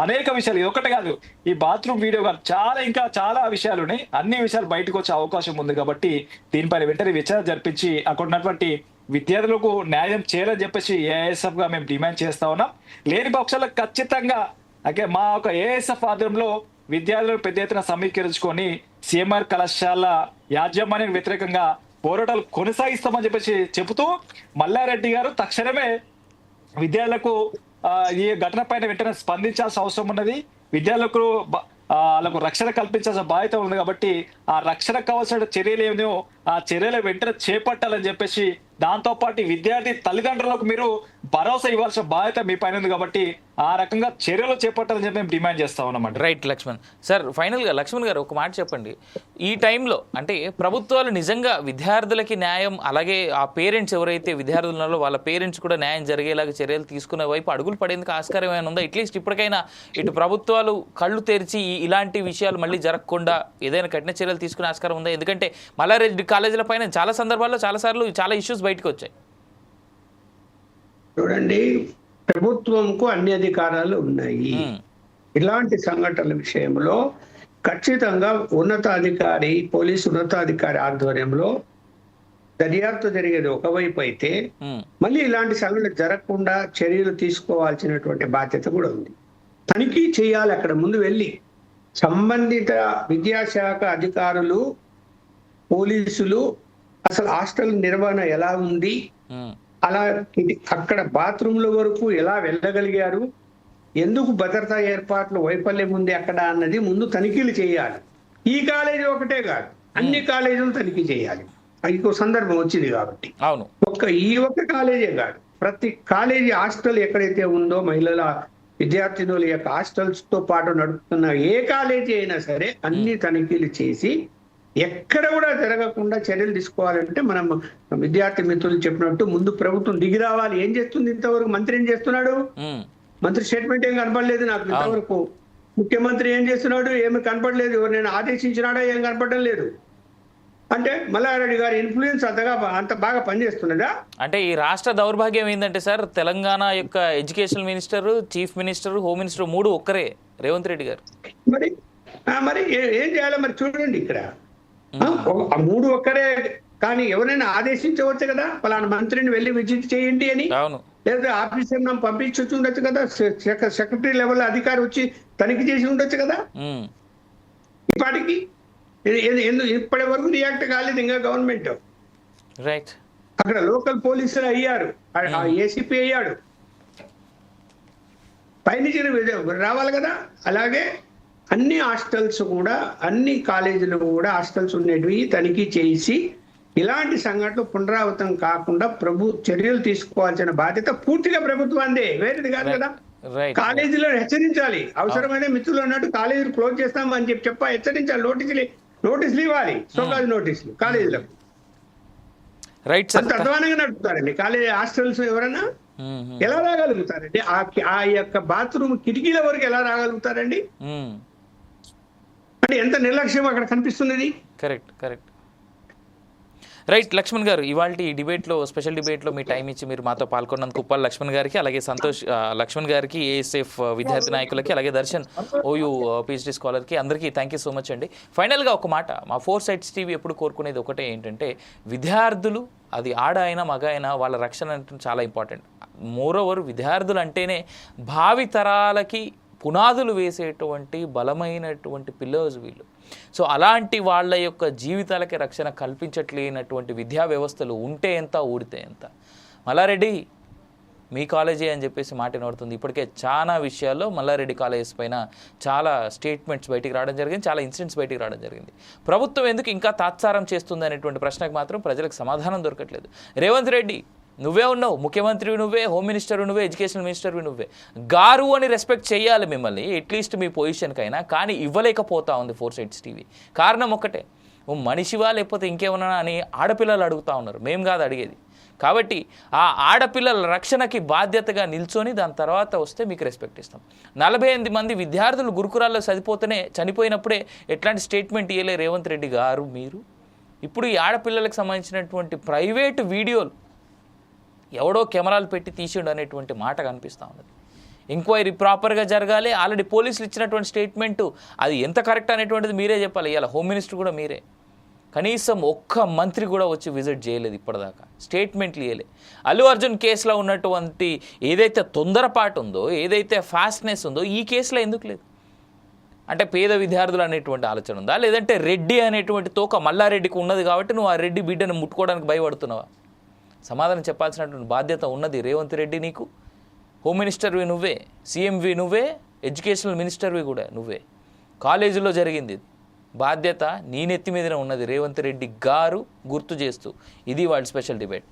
అనేక విషయాలు, ఇది ఒకటి కాదు, ఈ బాత్రూమ్ వీడియో కాదు, ఇంకా చాలా విషయాలు ఉన్నాయి. అన్ని విషయాలు బయటకు వచ్చే అవకాశం ఉంది కాబట్టి దీనిపైన వెంటనే విచారణ జరిపించి అక్కడ ఉన్నటువంటి విద్యార్థులకు న్యాయం చేయాలని చెప్పేసి ఏఐఎస్ఎఫ్ గా మేము డిమాండ్ చేస్తా ఉన్నాం. లేని పక్షాలకు ఖచ్చితంగా మా ఒక ఏఐఎస్ఎఫ్ ఆధ్వర్యంలో విద్యార్థులను పెద్ద ఎత్తున సమీకరించుకొని సిఎంఆర్ కళాశాల యాజమాన్యానికి వ్యతిరేకంగా పోరాటాలు కొనసాగిస్తామని చెప్పేసి చెబుతూ మల్లారెడ్డి గారు తక్షణమే విద్యార్థులకు ఈ ఘటన పైన వెంటనే స్పందించాల్సిన అవసరం ఉన్నది. విద్యార్థులకు వాళ్ళకు రక్షణ కల్పించాల్సిన బాధ్యత ఉంది కాబట్టి ఆ రక్షణ కావాల్సిన చర్యలు ఏమో ఆ చర్యలు వెంటనే చేపట్టాలని చెప్పేసి, దాంతో పాటు విద్యార్థి తల్లిదండ్రులకు మీరు భరోసా ఇవ్వాల్సిన బాధ్యత మీ పైన ఉంది కాబట్టి ఆ రకంగా చర్యలు చేపట్టాలని చెప్పి మేము డిమాండ్ చేస్తా ఉన్నాం. రైట్ లక్ష్మణ్ సార్, ఫైనల్గా లక్ష్మణ్ గారు ఒక మాట చెప్పండి. ఈ టైంలో అంటే ప్రభుత్వాలు నిజంగా విద్యార్థులకి న్యాయం, అలాగే ఆ పేరెంట్స్ ఎవరైతే విద్యార్థులు ఉన్నారో వాళ్ళ పేరెంట్స్ కూడా న్యాయం జరిగేలాగా చర్యలు తీసుకునే వైపు అడుగులు పడేందుకు ఆస్కారం ఏమైనా ఉందా? అట్లీస్ట్ ఇప్పటికైనా ఇటు ప్రభుత్వాలు కళ్ళు తెరిచి ఇలాంటి విషయాలు మళ్ళీ జరగకుండా ఏదైనా కఠిన చర్యలు తీసుకునే ఆస్కారం ఉందా? ఎందుకంటే మల్లారెడ్డి కాలేజీల పైన చాలా సందర్భాల్లో చాలాసార్లు చాలా ఇష్యూస్ బయటకు వచ్చాయి. చూడండి, ప్రభుత్వంకు అన్ని అధికారాలు ఉన్నాయి. ఇలాంటి సంఘటనల విషయంలో ఖచ్చితంగా ఉన్నతాధికారి, పోలీసు ఉన్నతాధికారి ఆధ్వర్యంలో దర్యాప్తు జరిగేది ఒకవైపు అయితే, మళ్ళీ ఇలాంటి సంఘటనలు జరగకుండా చర్యలు తీసుకోవాల్సినటువంటి బాధ్యత కూడా ఉంది. తనిఖీ చేయాలి. అక్కడ ముందు వెళ్ళి సంబంధిత విద్యాశాఖ అధికారులు, పోలీసులు అసలు హాస్టల్ నిర్వహణ ఎలా ఉంది, అలా అక్కడ బాత్రూంల వరకు ఎలా వెళ్ళగలిగారు, ఎందుకు భద్రతా ఏర్పాట్లు వైఫల్యం ఉంది అక్కడ అన్నది ముందు తనిఖీలు చేయాలి. ఈ కాలేజీ ఒకటే కాదు, అన్ని కాలేజీలు తనిఖీ చేయాలి. ఇంకో సందర్భం వచ్చింది కాబట్టి ఈ ఒక్క కాలేజే కాదు, ప్రతి కాలేజీ హాస్టల్ ఎక్కడైతే ఉందో మహిళల విద్యార్థినుల యొక్క హాస్టల్స్ తో పాటు నడుపుతున్న ఏ కాలేజీ అయినా సరే అన్ని తనిఖీలు చేసి ఎక్కడ కూడా జరగకుండా చర్యలు తీసుకోవాలంటే మనం విద్యార్థి మిత్రులు చెప్పినట్టు ముందు ప్రభుత్వం దిగి రావాలి. ఏం చేస్తుంది ఇంతవరకు? మంత్రి ఏం చేస్తున్నాడు? మంత్రి స్టేట్మెంట్ ఏం కనపడలేదు నాకు ఇంతవరకు. ముఖ్యమంత్రి ఏం చేస్తున్నాడు? ఏమి కనపడలేదు. నేను ఆదేశించినాడో ఏం కనపడడం లేదు. అంటే మల్లారెడ్డి గారి ఇన్ఫ్లుయెన్స్ అంత బాగా పనిచేస్తున్నదా? అంటే ఈ రాష్ట్ర దౌర్భాగ్యం ఏంటంటే సార్, తెలంగాణ యొక్క education minister, chief minister, home minister మూడు ఒక్కరే, రేవంత్ రెడ్డి గారు. మరి ఏం చేయాలో మరి చూడండి. ఇక్కడ ఆ మూడు ఒక్కరే, కానీ ఎవరైనా ఆదేశించవచ్చు కదా, పలానా మంత్రిని వెళ్ళి విజిట్ చేయండి అని. లేదా ఆఫీసర్ పంపించవచ్చు ఉండొచ్చు కదా, సెక్రటరీ లెవెల్ అధికారి వచ్చి తనిఖీ చేసి ఉండొచ్చు కదా. ఇప్పటికి ఇప్పటి వరకు రియాక్ట్ కాలేదు ఇంకా గవర్నమెంట్. రైట్, అక్కడ లోకల్ పోలీసులు అయ్యారు, ఏసీపీ అయ్యాడు, పైనుంచి రావాలి కదా. అలాగే అన్ని హాస్టల్స్ కూడా, అన్ని కాలేజీలు కూడా హాస్టల్స్ ఉండేటివి తనిఖీ చేసి ఇలాంటి సంఘటనలు పునరావృతం కాకుండా చర్యలు తీసుకోవాల్సిన బాధ్యత పూర్తిగా ప్రభుత్వాందే, వేరేది కాదు కదా. కాలేజీలో హెచ్చరించాలి. అవసరమైన మిత్రులు అన్నట్టు కాలేజీలు క్లోజ్ చేస్తాం అని హెచ్చరించాలి. నోటీసులు ఇవ్వాలి, సోకాజ్ నోటీసులు కాలేజీలకు. అంత అధ్వానంగా నడుపుతారండి కాలేజీ హాస్టల్స్. ఎవరైనా ఎలా రాగలుగుతారండి? ఆ యొక్క బాత్రూమ్ కిటికీల వరకు ఎలా రాగలుగుతారండి? అంటే ఎంత నిర్లక్ష్యం అక్కడ కనిపిస్తున్నది. కరెక్ట్. రైట్ లక్ష్మణ్ గారు, ఇవాళ ఈ డిబేట్లో, స్పెషల్ డిబేట్లో మీ టైం ఇచ్చి మీరు మాతో పాల్గొన్నందుకు ఉప్పల్ లక్ష్మణ్ గారికి, అలాగే సంతోష్ లక్ష్మణ్ గారికి, ఏఎస్ఎఫ్ విద్యార్థి నాయకులకి, అలాగే దర్శన్ ఓయూ పిహెచ్డి స్కాలర్కి, అందరికీ థ్యాంక్ యూ సో మచ్ అండి. ఫైనల్గా ఒక మాట, మా 4 Sides TV ఎప్పుడు కోరుకునేది ఒకటే ఏంటంటే, విద్యార్థులు అది ఆడ అయినా మగ అయినా వాళ్ళ రక్షణ అంటే చాలా ఇంపార్టెంట్. మోరోవర్ విద్యార్థులు అంటేనే భావి తరాలకి పునాదులు వేసేటువంటి బలమైనటువంటి పిల్లర్స్ వీళ్ళు. సో అలాంటి వాళ్ళ యొక్క జీవితాలకి రక్షణ కల్పించట్లేనటువంటి విద్యా వ్యవస్థలు ఉంటే ఎంత, ఊడితే ఎంత. మల్లారెడ్డి మీ కాలేజీ అని చెప్పేసి మాట వినబడుతుంది. ఇప్పటికే చాలా విషయాల్లో మల్లారెడ్డి కాలేజెస్ పైన చాలా స్టేట్మెంట్స్ బయటికి రావడం జరిగింది, చాలా ఇన్సిడెంట్స్ బయటికి రావడం జరిగింది. ప్రభుత్వం ఎందుకు ఇంకా తాత్సారం చేస్తుంది అనేటువంటి ప్రశ్నకు మాత్రం ప్రజలకు సమాధానం దొరకట్లేదు. రేవంత్ రెడ్డి నువ్వే ఉన్నావు, ముఖ్యమంత్రివి నువ్వే, హోమ్ మినిస్టర్ నువ్వే, ఎడ్యుకేషన్ మినిస్టర్వి నువ్వే. గారు అని రెస్పెక్ట్ చేయాలి మిమ్మల్ని అట్లీస్ట్ మీ పొజిషన్కైనా, కానీ ఇవ్వలేకపోతా ఉంది ఫోర్ సైడ్స్ టీవీ. కారణం ఒక్కటే, ఓ మనిషివా లేకపోతే ఇంకేమన్నా అని ఆడపిల్లలు అడుగుతూ ఉన్నారు, మేము కాదు అడిగేది. కాబట్టి ఆ ఆడపిల్లల రక్షణకి బాధ్యతగా నిల్చొని దాని తర్వాత వస్తే మీకు రెస్పెక్ట్ ఇస్తాం. 48 మంది విద్యార్థులు గురుకురాల్లో చనిపోయినప్పుడే ఎట్లాంటి స్టేట్మెంట్ ఇవ్వలే రేవంత్ రెడ్డి గారు మీరు. ఇప్పుడు ఈ ఆడపిల్లలకు సంబంధించినటువంటి ప్రైవేటు వీడియోలు ఎవడో కెమెరాలు పెట్టి తీసిండు అనేటువంటి మాట కనిపిస్తూ ఉన్నది. ఎంక్వైరీ ప్రాపర్గా జరగాలి. ఆల్రెడీ పోలీసులు ఇచ్చినటువంటి స్టేట్మెంటు అది ఎంత కరెక్ట్ అనేటువంటిది మీరే చెప్పాలి. ఇలా హోమ్ మినిస్టర్ కూడా మీరే. కనీసం ఒక్క మంత్రి కూడా వచ్చి విజిట్ చేయలేదు ఇప్పటిదాకా, స్టేట్మెంట్లు ఇవ్వలే. అల్లు అర్జున్ కేసులో ఉన్నటువంటి ఏదైతే తొందరపాటు ఉందో, ఏదైతే ఫాస్ట్నెస్ ఉందో ఈ కేసులో ఎందుకు లేదు? అంటే పేద విద్యార్థులు అనేటువంటి ఆలోచన ఉందా, లేదంటే రెడ్డి అనేటువంటి తోక మల్లారెడ్డికి ఉన్నది కాబట్టి నువ్వు ఆ రెడ్డి బిడ్డను ముట్టుకోవడానికి భయపడుతున్నావా? సమాధానం చెప్పాల్సినటువంటి బాధ్యత ఉన్నది రేవంత్ రెడ్డి నీకు. హోమ్ మినిస్టర్వి నువ్వే, సీఎంవి నువ్వే, ఎడ్యుకేషనల్ మినిస్టర్వి కూడా నువ్వే. కాలేజీలో జరిగింది, బాధ్యత నీ నెత్తి మీదనే ఉన్నది రేవంత్ రెడ్డి గారు గుర్తు చేస్తూ. ఇది వాళ్ళ స్పెషల్ డిబేట్.